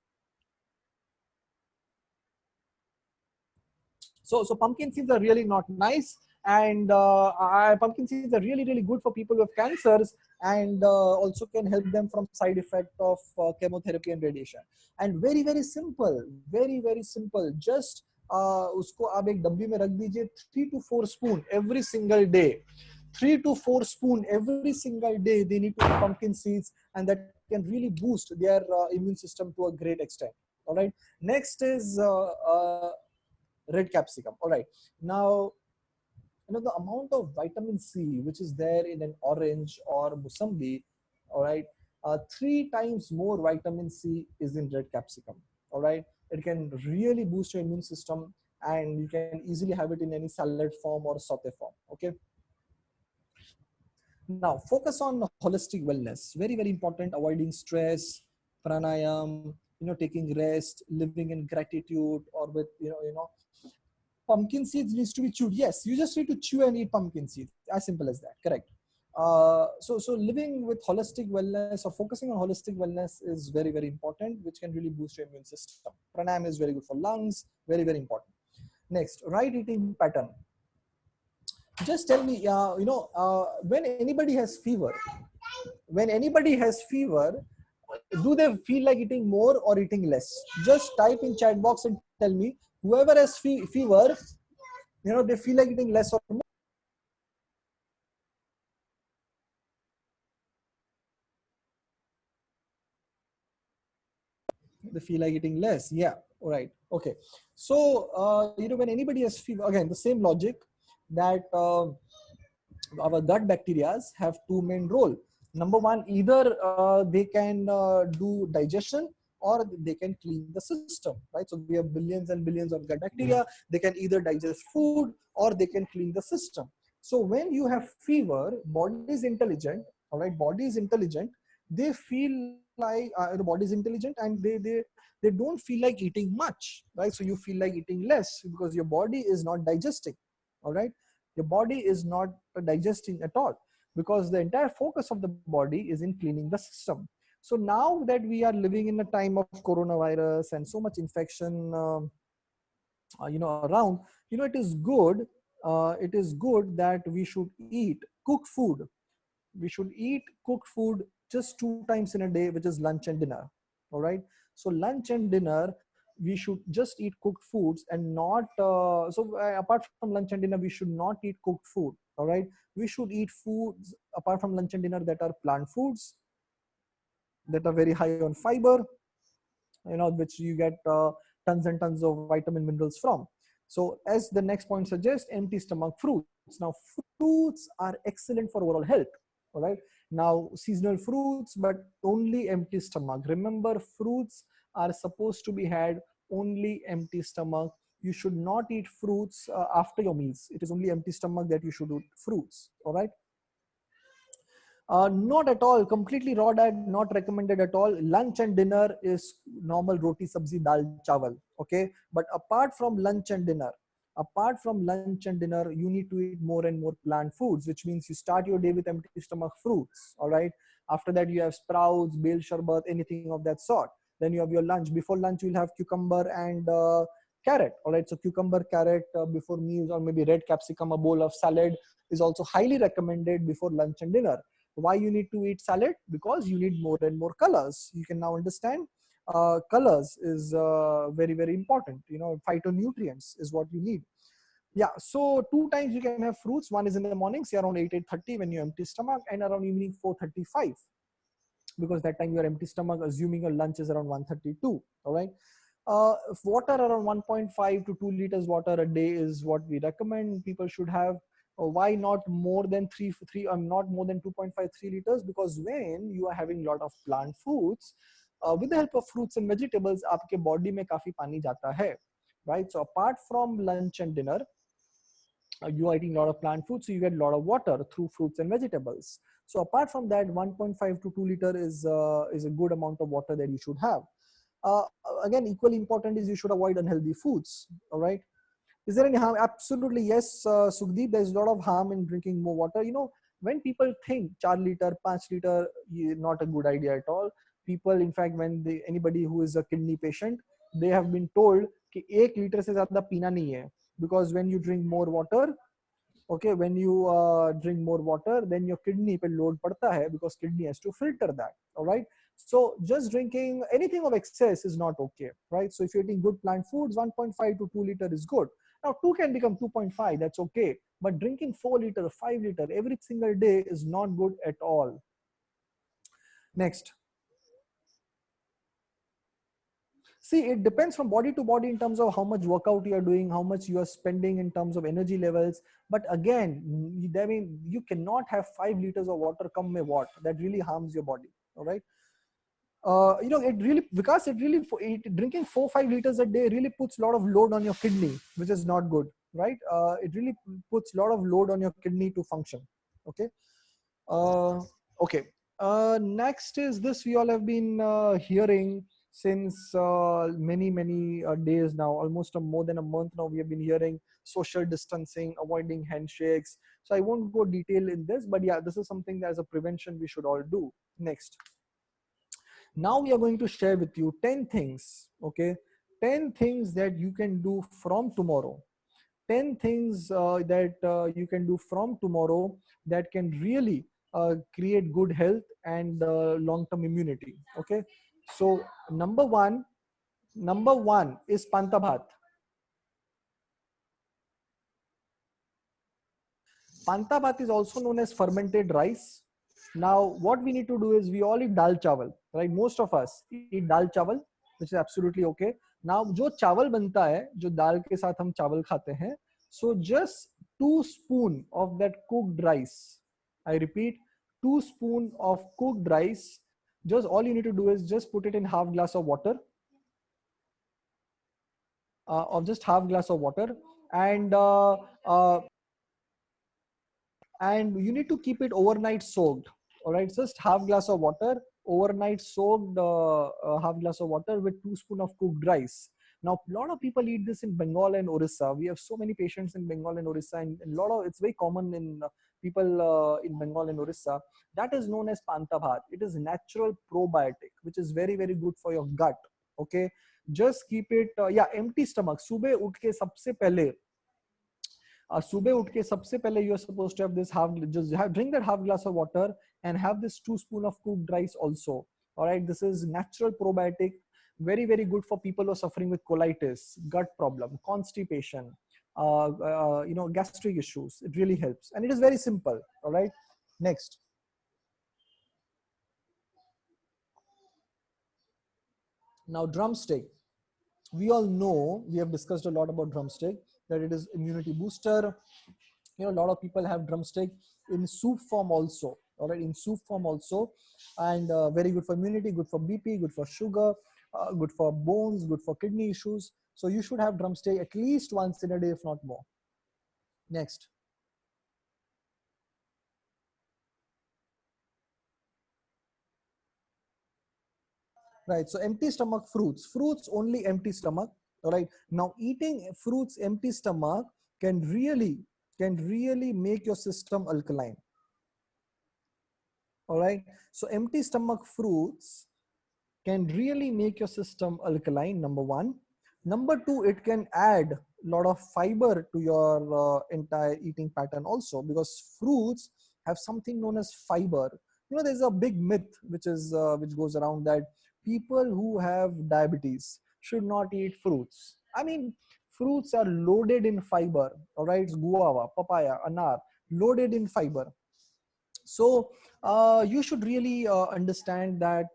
So pumpkin seeds are really not nice, and pumpkin seeds are really, really good for people with cancers, and also can help them from side effect of chemotherapy and radiation. And very, very simple, very, very simple. Just उसको आप एक डब्बी में रख दीजिए. 3 to 4 spoon every single day. 3 to 4 spoon every single day. They need to eat pumpkin seeds, and that can really boost their immune system to a great extent. All right. Next is red capsicum. All right. Now, the amount of vitamin C which is there in an orange or musambi, all right, 3 times more vitamin C is in red capsicum. All right. It can really boost your immune system, and you can easily have it in any salad form or saute form. Okay. Now, focus on holistic wellness. Very, very important. Avoiding stress, pranayam, taking rest, living in gratitude, or with, pumpkin seeds needs to be chewed. Yes, you just need to chew and eat pumpkin seeds. As simple as that. Correct. So living with holistic wellness or focusing on holistic wellness is very, very important, which can really boost your immune system. Pranayam is very good for lungs. Very, very important. Next, right eating pattern. Just tell me, when anybody has fever, do they feel like eating more or eating less? Just type in chat box and tell me. Whoever has fever, they feel like eating less or more. They feel like eating less. Yeah. All right. Okay. So when anybody has fever, again the same logic that our gut bacteria have two main role. Number one, either they can do digestion, or they can clean the system, right? So we have billions and billions of gut bacteria. They can either digest food or they can clean the system. So when you have fever, body is intelligent, all right, body is intelligent. They feel like the body is intelligent, and they don't feel like eating much, right? So you feel like eating less because your body is not digesting, all right. Your body is not digesting at all, because the entire focus of the body is in cleaning the system. So now that we are living in a time of coronavirus and so much infection, around, it is good that we should eat cooked food. We should eat cooked food just 2 times in a day, which is lunch and dinner, all right. So lunch and dinner, we should just eat cooked foods, and not apart from lunch and dinner, we should not eat cooked food, all right. We should eat foods apart from lunch and dinner that are plant foods, that are very high on fiber, which you get tons and tons of vitamin minerals from. So as the next point suggests, empty stomach fruits. Now fruits are excellent for overall health, all right. Now seasonal fruits, but only empty stomach. Remember, fruits are supposed to be had only empty stomach. You should not eat fruits after your meals. It is only empty stomach that you should eat fruits, all right. Not at all. Completely raw diet, not recommended at all. Lunch and dinner is normal roti, sabzi, dal, chawal. Okay. But apart from lunch and dinner, you need to eat more and more plant foods, which means you start your day with empty stomach fruits. All right. After that, you have sprouts, bale sharbat, anything of that sort. Then you have your lunch. Before lunch, you'll have cucumber and carrot. All right. So cucumber, carrot before meals, or maybe red capsicum, a bowl of salad is also highly recommended before lunch and dinner. Why you need to eat salad? Because you need more and more colors. You can now understand colors is very, very important. Phytonutrients is what you need. Yeah, so 2 times you can have fruits. One is in the morning, say around 8:30 when you empty stomach, and around evening 4:35, because that time you are empty stomach, assuming your lunch is around 1:32. All right. Water around 1.5 to 2 liters water a day is what we recommend people should have. Why not more than 3 not more than 2.53 liters? Because when you are having a lot of plant foods, with the help of fruits and vegetables, आपके body में काफी पानी जाता है, right? So apart from lunch and dinner, you are eating a lot of plant food, so you get a lot of water through fruits and vegetables. So apart from that, 1.5 to 2 liter is a good amount of water that you should have. uh, Again, equally important is you should avoid unhealthy foods, all right. Is there any harm? Absolutely yes, Sukhdeep. There's a lot of harm in drinking more water. When people think 4 liter, 5 liter, not a good idea at all. People, in fact, anybody who is a kidney patient, they have been told कि 1 liter से ज़्यादा पीना नहीं है, because when you drink more water, okay, when you drink more water, then your kidney पे load पड़ता है, because kidney has to filter that, all right. So just drinking anything of excess is not okay, right? So if you're eating good plant foods, 1.5 to 2 liter is good. Now 2 can become 2.5, that's okay. But drinking 4 liter, 5 liter every single day is not good at all. Next. See, it depends from body to body in terms of how much workout you are doing, how much you are spending in terms of energy levels. But again, I mean, you cannot have 5 liters of water come may what. That really harms your body. All right. It really, because drinking 4-5 liters a day really puts a lot of load on your kidney, which is not good, right? It really puts a lot of load on your kidney to function. Okay. Uh, okay. Next is this, we all have been hearing since many days now, almost more than a month now. We have been hearing social distancing, avoiding handshakes. So I won't go detail in this, but yeah, this is something that as a prevention we should all do. Next. Now we are going to share with you 10 things, okay? 10 things that you can do from tomorrow. 10 things that you can do from tomorrow that can really create good health and long-term immunity, okay? So number one is pantabhat. Pantabhat is also known as fermented rice. Now, what we need to do is we all eat dal chawal, right? Most of us eat dal chawal, which is absolutely okay. Now, जो चावल बनता है, जो दाल के साथ हम चावल खाते हैं, so just 2 spoon of that cooked rice. I repeat, 2 spoon of cooked rice Just all you need to do is just put it in half glass of water, of just half glass of water, and uh, and you need to keep it overnight soaked. All right, just half glass of water, overnight soaked, half glass of water with 2 spoon of cooked rice. Now a lot of people eat this in Bengal and Orissa. We have so many patients in Bengal and Orissa, and a lot of, it's very common in people in Bengal and Orissa. That is known as panta bhat. It is natural probiotic which is very very good for your gut. Okay, just keep it, yeah, empty stomach, सुबह उठ के सबसे पहले, सुबह उठ के सबसे पहले you are supposed to have this half, just have, drink that half glass of water and have this 2 spoon of cooked rice also. All right, this is natural probiotic, very very good for people who are suffering with colitis, gut problem, constipation, gastric issues. It really helps and it is very simple. All right, next. Now drumstick, we all know, we have discussed a lot about drumstick, that it is immunity booster. A lot of people have drumstick in soup form also. All right, in soup form also, and very good for immunity, good for BP, good for sugar, good for bones, good for kidney issues. So you should have drumstick at least once in a day, if not more. Next. Right, so empty stomach fruits, fruits only empty stomach. All right, now eating fruits empty stomach can really, make your system alkaline. All right, so empty stomach fruits can really make your system alkaline, number one. Number two, it can add a lot of fiber to your entire eating pattern also, because fruits have something known as fiber. There's a big myth which goes around, that people who have diabetes should not eat fruits. I mean, fruits are loaded in fiber. All right, guava, papaya, anar, loaded in fiber. So you should really understand that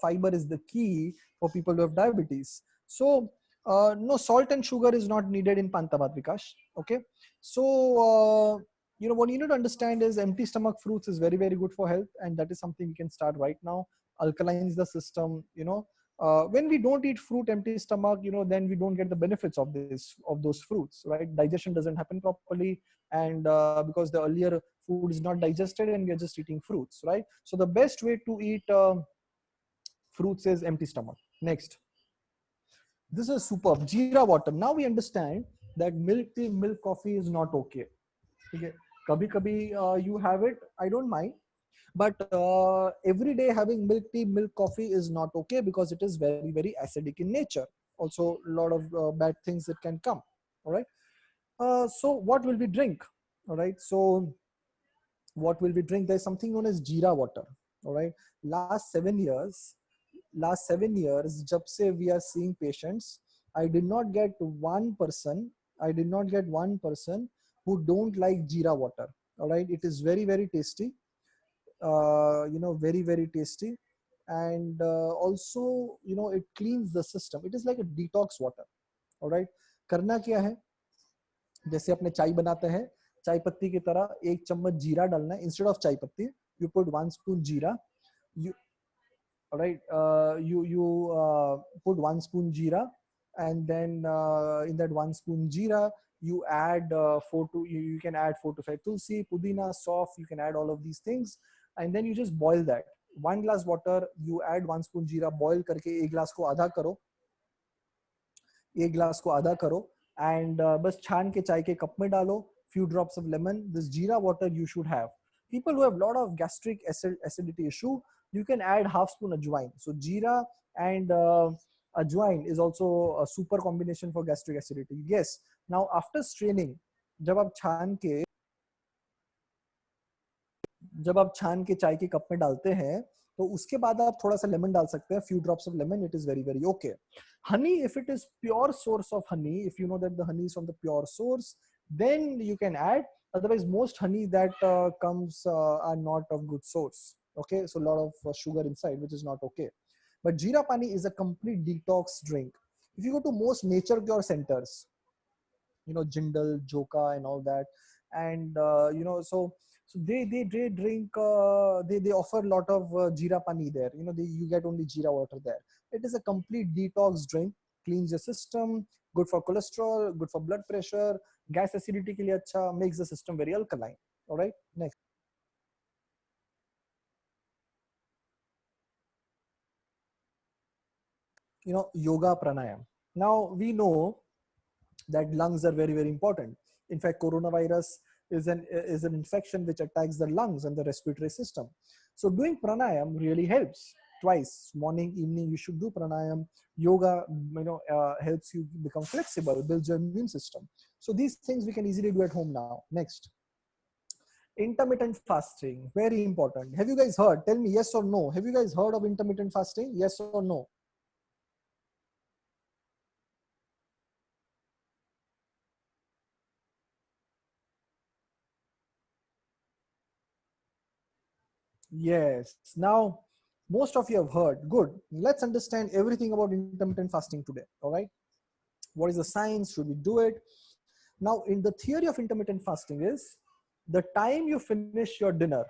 fiber is the key for people who have diabetes. So no, salt and sugar is not needed in pantabat, Vikash. Okay, so what you need to understand is empty stomach fruits is very very good for health, and that is something we can start right now. Alkalines the system. When we don't eat fruit empty stomach, then we don't get the benefits of those fruits, right? Digestion doesn't happen properly, and because the earlier food is not digested and we are just eating fruits, right? So the best way to eat fruits is empty stomach. Next, this is superb, jeera water. Now we understand that milk tea, milk coffee is not okay. Okay, kabhi kabhi you have it, I don't mind, but every day having milk tea, milk coffee is not okay, because it is very very acidic in nature. Also a lot of bad things that can come. All right, so what will we drink? All right, so what will we drink? There's something known as jeera water. All right, last 7 years, jab se we are seeing patients, I did not get one person, who don't like jeera water. All right, it is very very tasty, very very tasty, and also it cleans the system. It is like a detox water. All right, करना क्या है, जैसे अपने चाय बनाते हैं, चाय पत्ती की तरह 1 चम्मच जीरा डालना है, इंस्टेड ऑफ चाय पत्ती you put 1 spoon jeera. You, all right, you put 1 spoon jeera, and then in that 1 spoon jeera you add you can add 4 to 5 tulsi, pudina, soft, you can add all of these things, and then you just boil that. 1 glass water, you add 1 spoon jeera, boil करके एक glass को आधा करो, एक glass को आधा करो, and बस छान के चाय के कप में डालो, few drops of lemon. This jeera water you should have. People who have lot of gastric acidity issue, you can add half spoon ajwain. So jeera and ajwain is also a super combination for gastric acidity. Yes, now after straining, जब आप छान के जब आप छान के चाय के कप में डालते हैं, तो उसके बाद आप थोड़ा सा लेमन डाल सकते हैं, few drops of lemon. It is very very okay. Honey, if it is pure source of honey, if you know that the honey is from the pure source, then you can add. Otherwise most honey that comes are not of good source. Okay, so a lot of sugar inside, which is not okay. But jeera pani is a complete detox drink. If you go to most nature cure centers, Jindal, Joka and all that, and so So they drink, they offer a lot of jeera pani there. You get only jeera water there. It is a complete detox drink, cleans your system, good for cholesterol, good for blood pressure, gas acidity के लिए अच्छा, makes the system very alkaline. All right, next. Yoga pranayam. Now we know that lungs are very very important. In fact, coronavirus is an infection which attacks the lungs and the respiratory system. So doing pranayam really helps. Twice, morning, evening, you should do pranayam. Yoga helps you become flexible, builds your immune system. So these things we can easily do at home now. Next, intermittent fasting, very important. Have you guys heard? Tell me yes or no. Have you guys heard of intermittent fasting? Yes or no? Yes. Now, most of you have heard. Good. Let's understand everything about intermittent fasting today. All right. What is the science? Should we do it? Now, in the theory of intermittent fasting is the time you finish your dinner.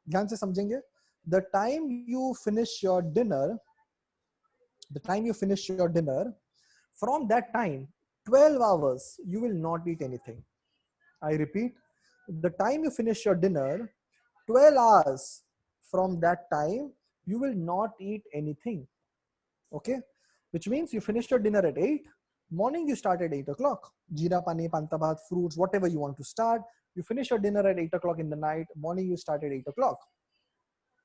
ध्यान से समझेंगे. The time you finish your dinner, the time you finish your dinner, from that time, 12 hours, you will not eat anything. I repeat, the time you finish your dinner, 12 hours from that time, you will not eat anything. Okay? Which means you finished your dinner at 8, morning you start at 8 o'clock. Jeera pani, pantabhat, fruits, whatever you want to start. You finish your dinner at 8 o'clock in the night, morning you start at 8 o'clock.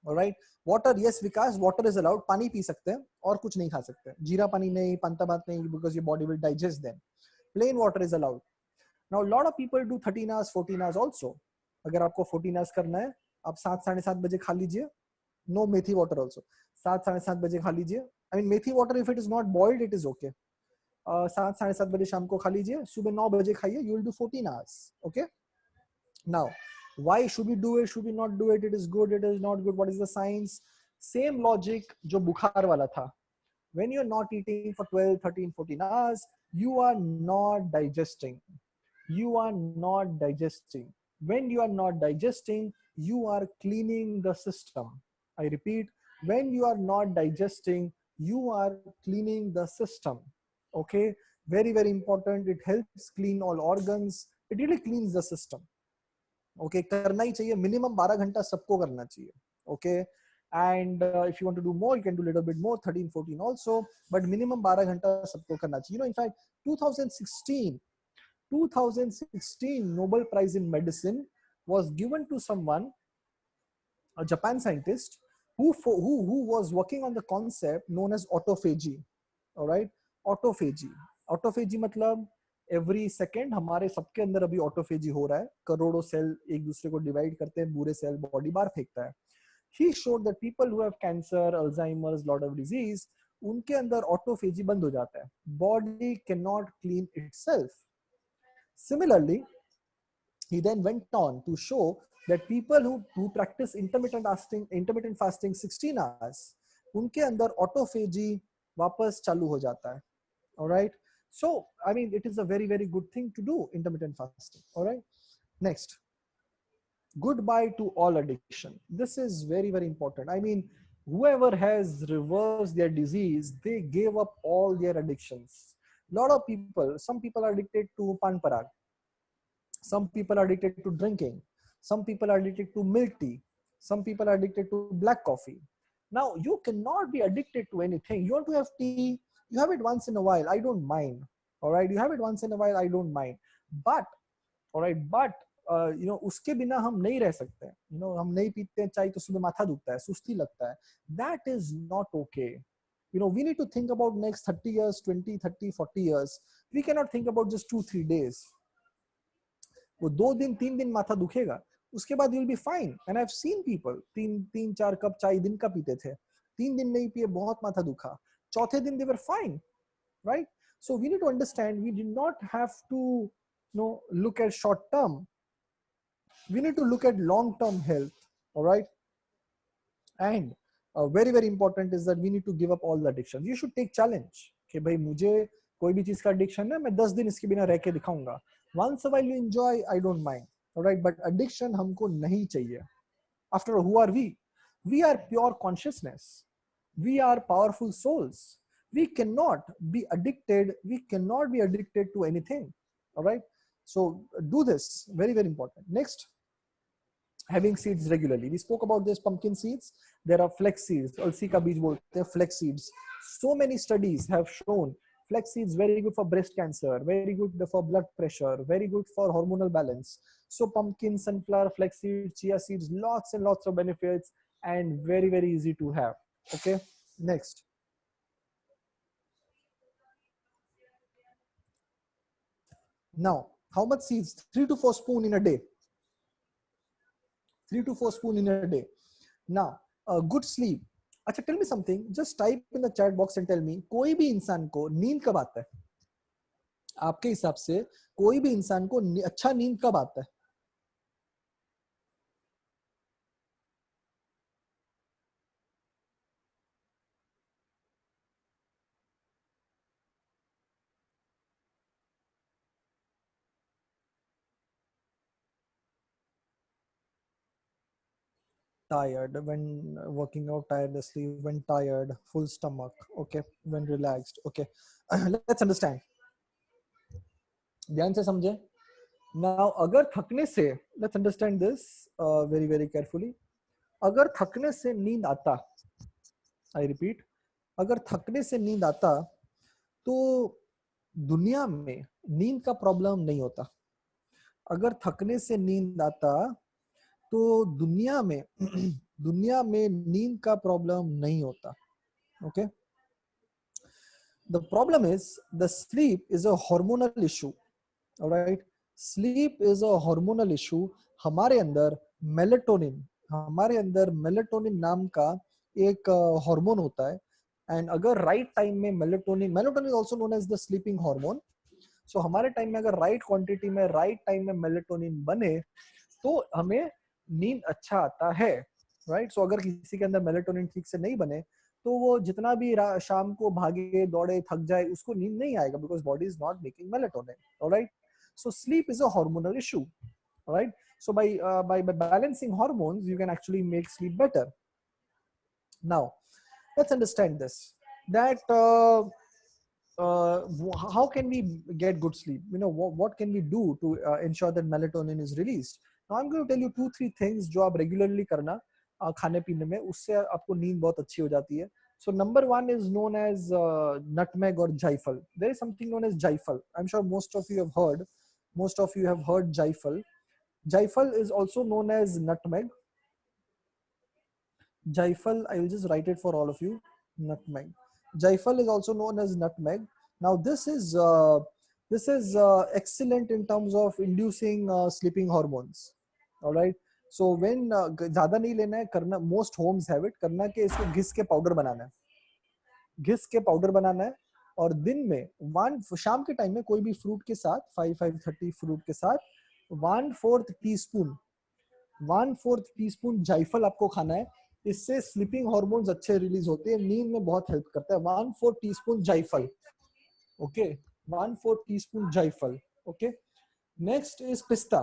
All right. Water, yes, Vikas, water is allowed. पानी P सकते हैं और कुछ नहीं खा सकते. जीरा पानी नहीं, पंताबात नहीं, because your body will digest them. Plain water is allowed. Now, a lot of people do 13 hours, 14 hours also. अगर आपको 14 hours करना है, आप 7 साढ़े 7 बजे खा लीजिए. No methi water also. 7 साढ़े 7 बजे खा लीजिए. I mean, methi water, if it is not boiled, it is okay. 7 साढ़े 7 बजे शाम को खा लीजिए. सुबह 9 बजे खाइए. You will do 14 hours. Okay. Now, why should we do it? Should we not do it? It is good. It is not good. What is the science? Same logic जो बुखार वाला था. When you're not eating for 12, 13, 14 hours, you are not digesting. You are not digesting. When you are not digesting, you are cleaning the system. I repeat, when you are not digesting, you are cleaning the system. Okay, very, very important. It helps clean all organs. It really cleans the system. Okay, करना ही चाहिए. Minimum 12 घंटा सबको करना चाहिए. Okay, and if you want to do more, you can do a little bit more, 13, 14 also, but minimum 12 घंटा सबको करना चाहिए. In fact, 2016 Nobel Prize in Medicine was given to someone, a Japan scientist, who was working on the concept known as autophagy. All right, autophagy. Autophagy मतलब every second हमारे सबके अंदर अभी autophagy हो रहा है. करोड़ों सेल एक दूसरे को डिवाइड करते हैं, बुरे सेल बॉडी बाहर फेंकता है. He showed that people who have cancer, Alzheimer's, lot of disease, उनके अंदर ऑटोफेजी बंद हो जाता है. Body cannot clean itself. Similarly, he then went on to show that people who practice intermittent fasting 16 hours, उनके अंदर autophagy वापस चालू हो जाता है. All right. So, I mean, it is a very, very good thing to do intermittent fasting. All right. Next, goodbye to all addiction. This is very, very important. I mean, whoever has reversed their disease, they gave up all their addictions. Lot of people, some people are addicted to pan parag. Some people are addicted to drinking. Some people are addicted to milk tea. Some people are addicted to black coffee. Now, you cannot be addicted to anything. You want to have tea, you have it once in a while. I don't mind. All right. You have it once in a while. I don't mind. But, all right. But, उसके बिना हम नहीं रह सकते. हम नहीं पीते चाय तो सुबह माथा दुखता है, सुस्ती लगता है. That is not okay. We need to think about next 30 years, 20, 30, 40 years. We cannot think about just 2, 3 days. वो 2 दिन 3 दिन माथा दुखेगा, उसके बाद you'll be fine. And I've seen people 3-4 cup चाय दिन का पीते थे, 3 दिन नहीं पिए, बहुत माथा दुखा, चौथे दिन they were fine, right? So we need to understand, we do not have to look at short term, we need to look at long term health. All right. And very very important is that we need to give up all the addictions. You should take challenge कि भाई मुझे कोई भी चीज का addiction है, मैं 10 दिन इसके बिना रह के दिखाऊंगा. Once a while you enjoy, I don't mind. Right, but addiction हमको नहीं चाहिए. After all, who are we? We are pure consciousness. We are powerful souls. We cannot be addicted. We cannot be addicted to anything. All right. So do this. Very, very important. Next, having seeds regularly. We spoke about this pumpkin seeds. There are flex seeds. Alsi ka beej bolte hain, flex seeds. So many studies have shown flex seeds very good for breast cancer, very good for blood pressure, very good for hormonal balance. So pumpkin, sunflower, flex seeds, chia seeds, lots and lots of benefits, and very, very easy to have. Okay. Next. Now, how much seeds? 3 to 4 spoon in a day. 3 to 4 spoon in a day. Now, good sleep. अच्छा, tell me something. Just type in the chat box and tell me, कोई भी इंसान को नींद कब आता है? आपके हिसाब से कोई भी इंसान को अच्छा नींद कब आता है? Tired, when working out tirelessly, when tired, full stomach, okay, when relaxed, okay. Let's understand. ध्यान से समझे. Now, अगर थकने से, let's understand this very, very carefully. अगर थकने से नींद आता, I repeat, अगर थकने से नींद आता तो दुनिया में नींद का प्रॉब्लम नहीं होता. अगर थकने से नींद आता तो दुनिया में दुनिया में नींद का प्रॉब्लम नहीं होता. Okay. The problem is the sleep is a hormonal issue. All right. Sleep is a hormonal issue. हमारे अंदर मेलेटोनिन नाम का एक हार्मोन होता है. एंड अगर राइट टाइम में melatonin is also known as the sleeping hormone. So हमारे टाइम में अगर राइट क्वांटिटी में राइट टाइम में मेलेटोनिन बने तो हमें नींद अच्छा आता है. राइट. सो अगर किसी के अंदर मेलेटोनिन ठीक से नहीं बने तो वो जितना भी शाम को भागे दौड़े थक जाए उसको नींद नहीं आएगा, because body is not making melatonin. Alright. So sleep is a hormonal issue. All right. So by balancing hormones, you can actually make sleep better. Now, let's understand this. That how can we get good sleep? You know, what can we do to ensure that melatonin is released? Now, I'm going to tell you 2-3 things जो आप regularly करना खाने पीने में, उससे आपको नींद बहुत अच्छी हो जाती है. So number one is known as nutmeg or jaifal. There is something known as jaifal. I'm sure most of you have heard. Most of you have heard jaifal. Jaifal is also known as nutmeg. Jaifal, I will just write it for all of you. Nutmeg. Jaifal is also known as nutmeg. Now this is excellent in terms of inducing sleeping hormones. All right. So when ज़्यादा नहीं लेना है करना, most homes have it, करना कि इसको घिस के पाउडर बनाना है. घिस के पाउडर बनाना है और दिन में शाम के टाइम में कोई भी फ्रूट के साथ 5-5:30 फ्रूट के साथ 1/4 टीस्पून जायफल आपको खाना है. इससे स्लीपिंग हार्मोन्स अच्छे रिलीज होते हैं, नींद में बहुत हेल्प करता है. 1/4 टीस्पून जायफल. ओके. 1/4 टीस्पून जायफल. ओके. नेक्स्ट इज पिस्ता.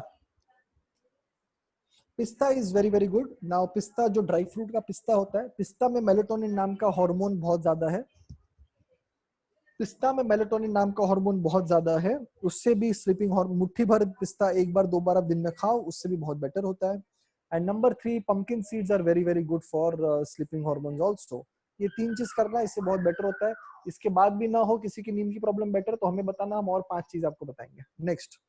पिस्ता is very very good. Now पिस्ता जो ड्राई फ्रूट का पिस्ता होता है, पिस्ता में मेलेटोनिन नाम का हार्मोन बहुत ज्यादा है. पिस्ता में मेलेटोनिन नाम का हार्मोन बहुत ज्यादा है. उससे भी स्लीपिंग हार्मोन, मुट्ठी भर पिस्ता 1 बार 2 बार आप दिन में खाओ, उससे भी बहुत बेटर होता है. And number 3, pumpkin seeds are very very good for sleeping hormones also. ये 3 चीज करना है, इससे बहुत बेटर होता है. इसके बाद भी ना हो किसी की नींद की प्रॉब्लम बेटर, तो हमें बताना, हम और 5 चीज आपको बताएंगे. Next,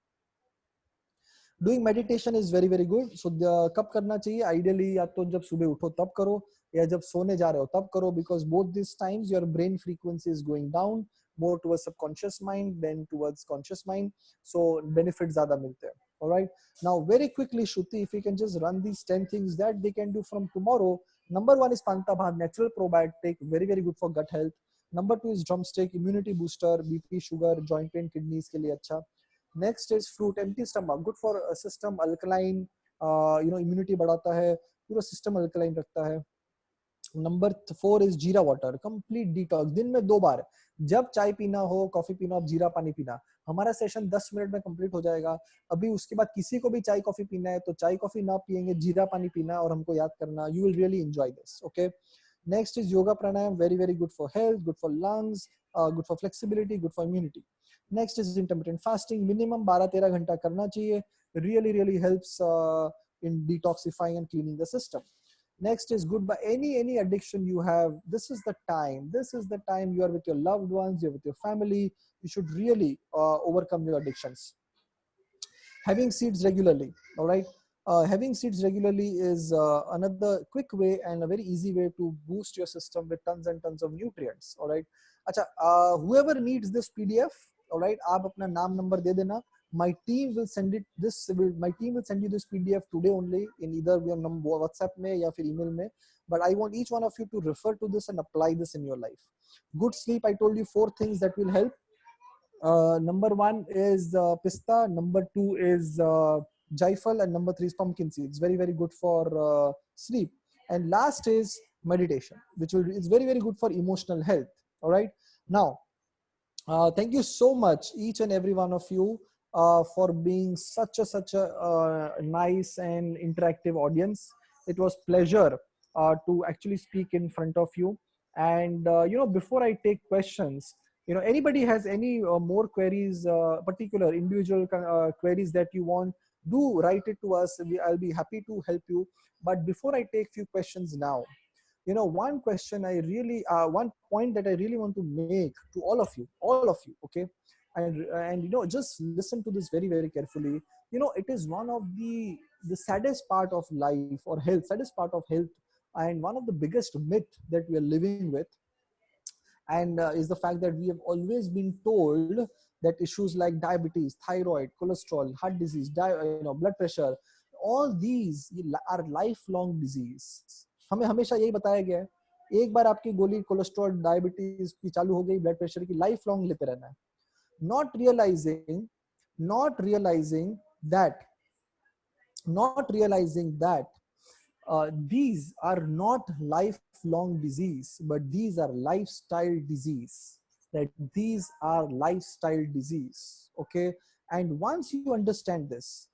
doing meditation is very very good. So कब करना चाहिए? आइडियली या तो जब सुबह उठो तब करो, या जब सोने जा रहे हो तब करो, because both this times your brain frequency is going down more towards subconscious mind than towards conscious mind, so benefits zyada milte hain. All right. Now very quickly, Shruti, if you can just run these 10 things that they can do from tomorrow. Number 1 is panta bhat, natural probiotic, very very good for gut health. Number 2 is drumstick, immunity booster, bp, sugar, joint pain, kidneys ke liye acha. Next is fruit, empty stomach, good for system, alkaline, immunity बढ़ाता है, पूरा system alkaline रखता है. Number 4 is जीरा water, complete detox, दिन में 2 बार, जब चाय पीना हो, कॉफी पीना हो, जीरा पानी पीना। हमारा सेशन 10 मिनट में कंप्लीट हो जाएगा। अभी उसके बाद किसी को भी चाय कॉफी पीना है तो चाय कॉफी ना पियेंगे, जीरा पानी पीना और हमको याद करना, you will really enjoy this. Okay, next is yoga pranayama, very very good for health, good for lungs, good for flexibility, good for immunity. Next is intermittent fasting, minimum 12-13 घंटा करना चाहिए, really really helps in detoxifying and cleaning the system. Next is goodbye, any addiction you have, this is the time, this is the time you are with your loved ones, you're with your family, you should really overcome your addictions. Having seeds regularly, all right, having seeds regularly is another quick way and a very easy way to boost your system with tons and tons of nutrients, all right. Acha, whoever needs this PDF, all right, aap apna naam number de dena, my team will send it this will my team will send you this PDF today only in either your number WhatsApp mein ya fir email mein, but I want each one of you to refer to this and apply this in your life. Good sleep, I told you 4 things that will help. Number 1 is pista, number 2 is jaifal, and number 3 is pumpkin seeds. Very very good for sleep. And last is meditation, which will is very very good for emotional health. All right. Now, thank you so much, each and every one of you, for being such a nice and interactive audience. It was pleasure to actually speak in front of you. And before I take questions, anybody has any more queries, particular individual queries that you want, do write it to us. I'll be happy to help you. But before I take few questions now, one question I really one point that I really want to make to all of you, okay, and just listen to this very very carefully. It is one of the saddest part of life or health, saddest part of health, and one of the biggest myth that we are living with, and is the fact that we have always been told that issues like diabetes, thyroid, cholesterol, heart disease, blood pressure, all these are lifelong disease. हमें हमेशा यही बताया गया है, एक बार आपकी गोली cholesterol diabetes की चालू हो गई, ब्लड प्रेशर की, लाइफ लॉन्ग लेते रहना है, not realizing not realizing that not realizing that these are not lifelong disease, but these are lifestyle disease. That these are lifestyle disease. Okay, and once you understand this,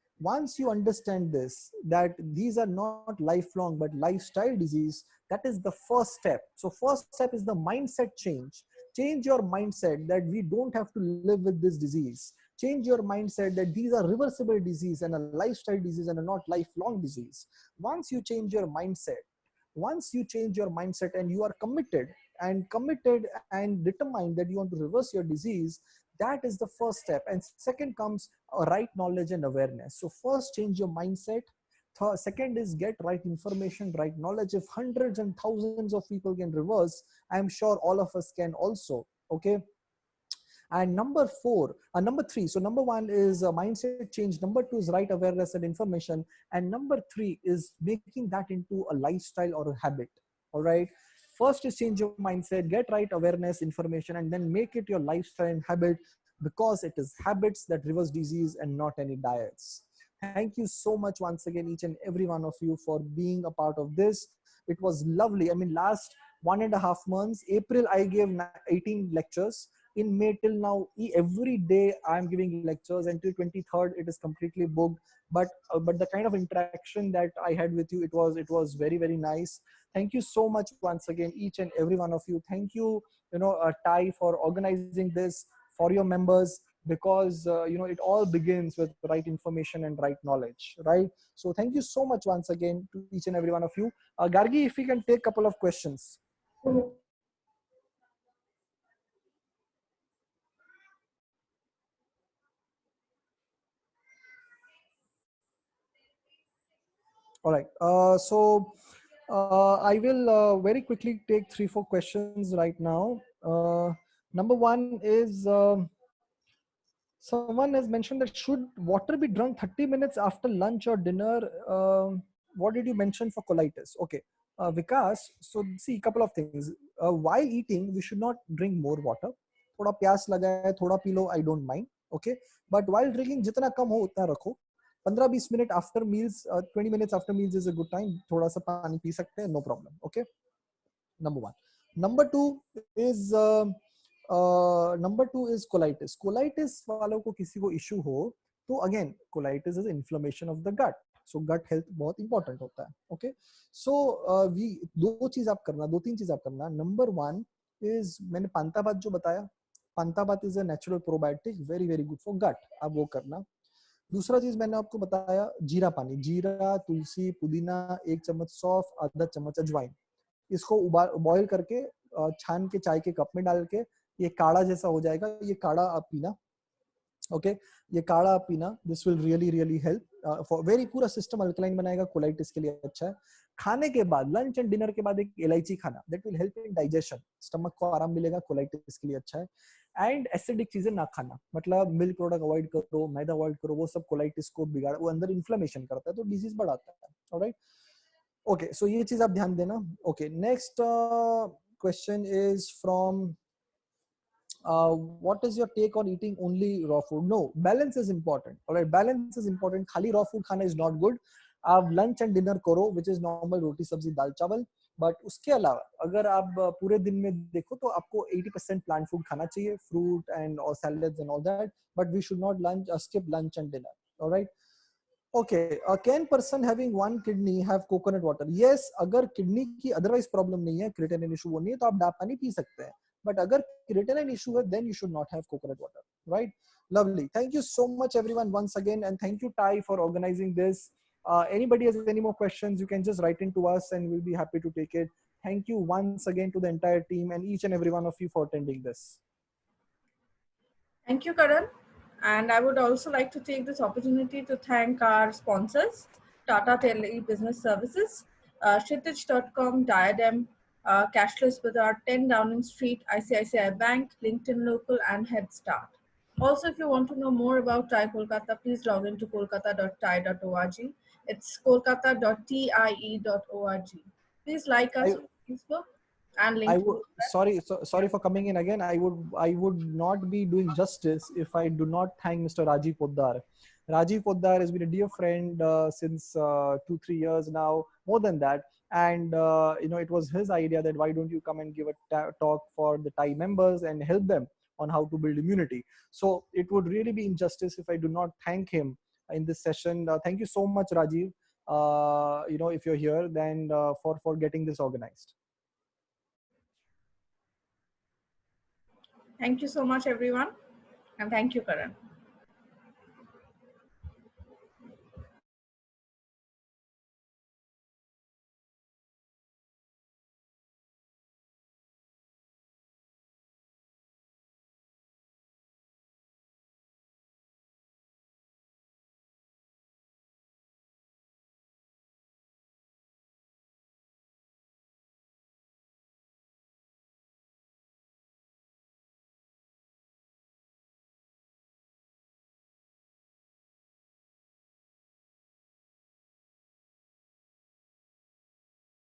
that these are not lifelong but lifestyle disease, that is the first step. So first step is the mindset change. Change your mindset that we don't have to live with this disease. Change your mindset that these are reversible disease and a lifestyle disease and a not lifelong disease. Once you change your mindset, and you are committed and determined that you want to reverse your disease, that is the first step. And second comes right knowledge and awareness. So first change your mindset. Second is get right information, right knowledge. If hundreds and thousands of people can reverse, I am sure all of us can also. Okay, and number three, so number one is mindset change, number two is right awareness and information, and number three is making that into a lifestyle or a habit. All right, first is change your mindset, get right awareness information, and then make it your lifestyle and habit, because it is habits that reverse disease and not any diets. Thank you so much once again, each and every one of you, for being a part of this. It was lovely. I mean, last 1.5 months, April I gave 18 lectures. In May till now, every day I'm giving lectures. Until 23rd it is completely booked. But the kind of interaction that I had with you, it was very very nice. Thank you so much once again, each and every one of you. Thank you, TiE, for organizing this for your members, because it all begins with right information and right knowledge, right? So thank you so much once again to each and every one of you. Gargi, if we can take a couple of questions. All right. I will very quickly take 3-4 questions right now. Number one is someone has mentioned that should water be drunk 30 minutes after lunch or dinner? What did you mention for colitis? Okay. Vikas, so see, couple of things. While eating, we should not drink more water. थोड़ा प्यास लगा है, थोड़ा P low, I don't mind. Okay. But while drinking, जितना कम हो उतना रखो. 15-20 minutes after meals, 20 minutes after meals is a good time. थोड़ा सा पानी पी सकते हैं, no problem. Okay. number one. Number two is colitis. Colitis वालों को किसी को issue हो तो again colitis is inflammation of the gut. So gut health बहुत important होता है. Okay. So we दो चीज आप करना, दो तीन चीज आप करना. Number one is मैंने पांताबात जो बताया. पांताबात is a natural probiotic, very very good for gut. आप वो करना. दूसरा चीज मैंने आपको बताया जीरा पानी. जीरा, तुलसी, पुदीना, एक चम्मच सौंफ, आधा चम्मच अजवाइन. इसको उबाल बॉईल करके छान के चाय के कप में डाल के ये काढ़ा जैसा हो जाएगा. ये काढ़ा आप पीना. ओके ये काढ़ा आप पीना. This will really really help for very. पूरा सिस्टम अल्कलाइन बनाएगा. कोलाइटिस के लिए अच्छा है. खाने के बाद लंच एंड डिनर के बाद एक इलायची खाना. That will help in digestion. Stomach को आराम मिलेगा. कोलाइटिस के लिए अच्छा है. एंड एसिडिक चीजें ना खाना. मतलब मिल्क प्रोडक्ट अवॉइड करो, मैदा अवॉइड करो. वो सब कोलाइटिस को बिगाड़, वो अंदर इन्फ्लेमेशन करता है तो डिजीज बढ़ाता है. ऑलराइट. ओके सो ये चीज आप ध्यान देना. Okay next question is from what is your take on eating only raw food? No, balance is important. All right, balance is important. खाली raw food खाना is not good. आप lunch and dinner करो which is normal रोटी सब्जी दाल चावल. But उसके अलावा अगर आप पूरे दिन में देखो तो आपको 80% plant food खाना चाहिए, fruit and all salads and all that. But we should not skip lunch and dinner. All right. Okay, can person having one kidney have coconut water? Yes, अगर किडनी की otherwise problem नहीं है, creatinine issue वो नहीं है तो आप डाब पानी पी सकते हैं. But अगर creatinine issue है, then you should not have coconut water, right? Lovely. Thank you so much, everyone, once again, and thank you, TiE, for organizing this. Anybody has any more questions, you can just write into us, and we'll be happy to take it. Thank you once again to the entire team and each and every one of you for attending this. Thank you, Karan. And I would also like to take this opportunity to thank our sponsors, Tata Tele Business Services, Kshitij.com, Diadem, Cashless Bazaar, 10 Downing Street, ICICI Bank, LinkedIn Local, and Head Start. Also, if you want to know more about TiE Kolkata, please log into kolkata.tie.org. It's kolkata.tie.org. Please like us I, on Facebook and I LinkedIn. would sorry for coming in again. I would not be doing justice if I do not thank Mr. Rajiv Poddar. Rajiv Poddar has been a dear friend since 2-3 years now, more than that. And it was his idea that why don't you come and give a talk for the TiE members and help them on how to build immunity. So it would really be injustice if I do not thank him in this session. Thank you so much, Rajiv. If you're here, then for getting this organized. Thank you so much, everyone. And thank you, Karan.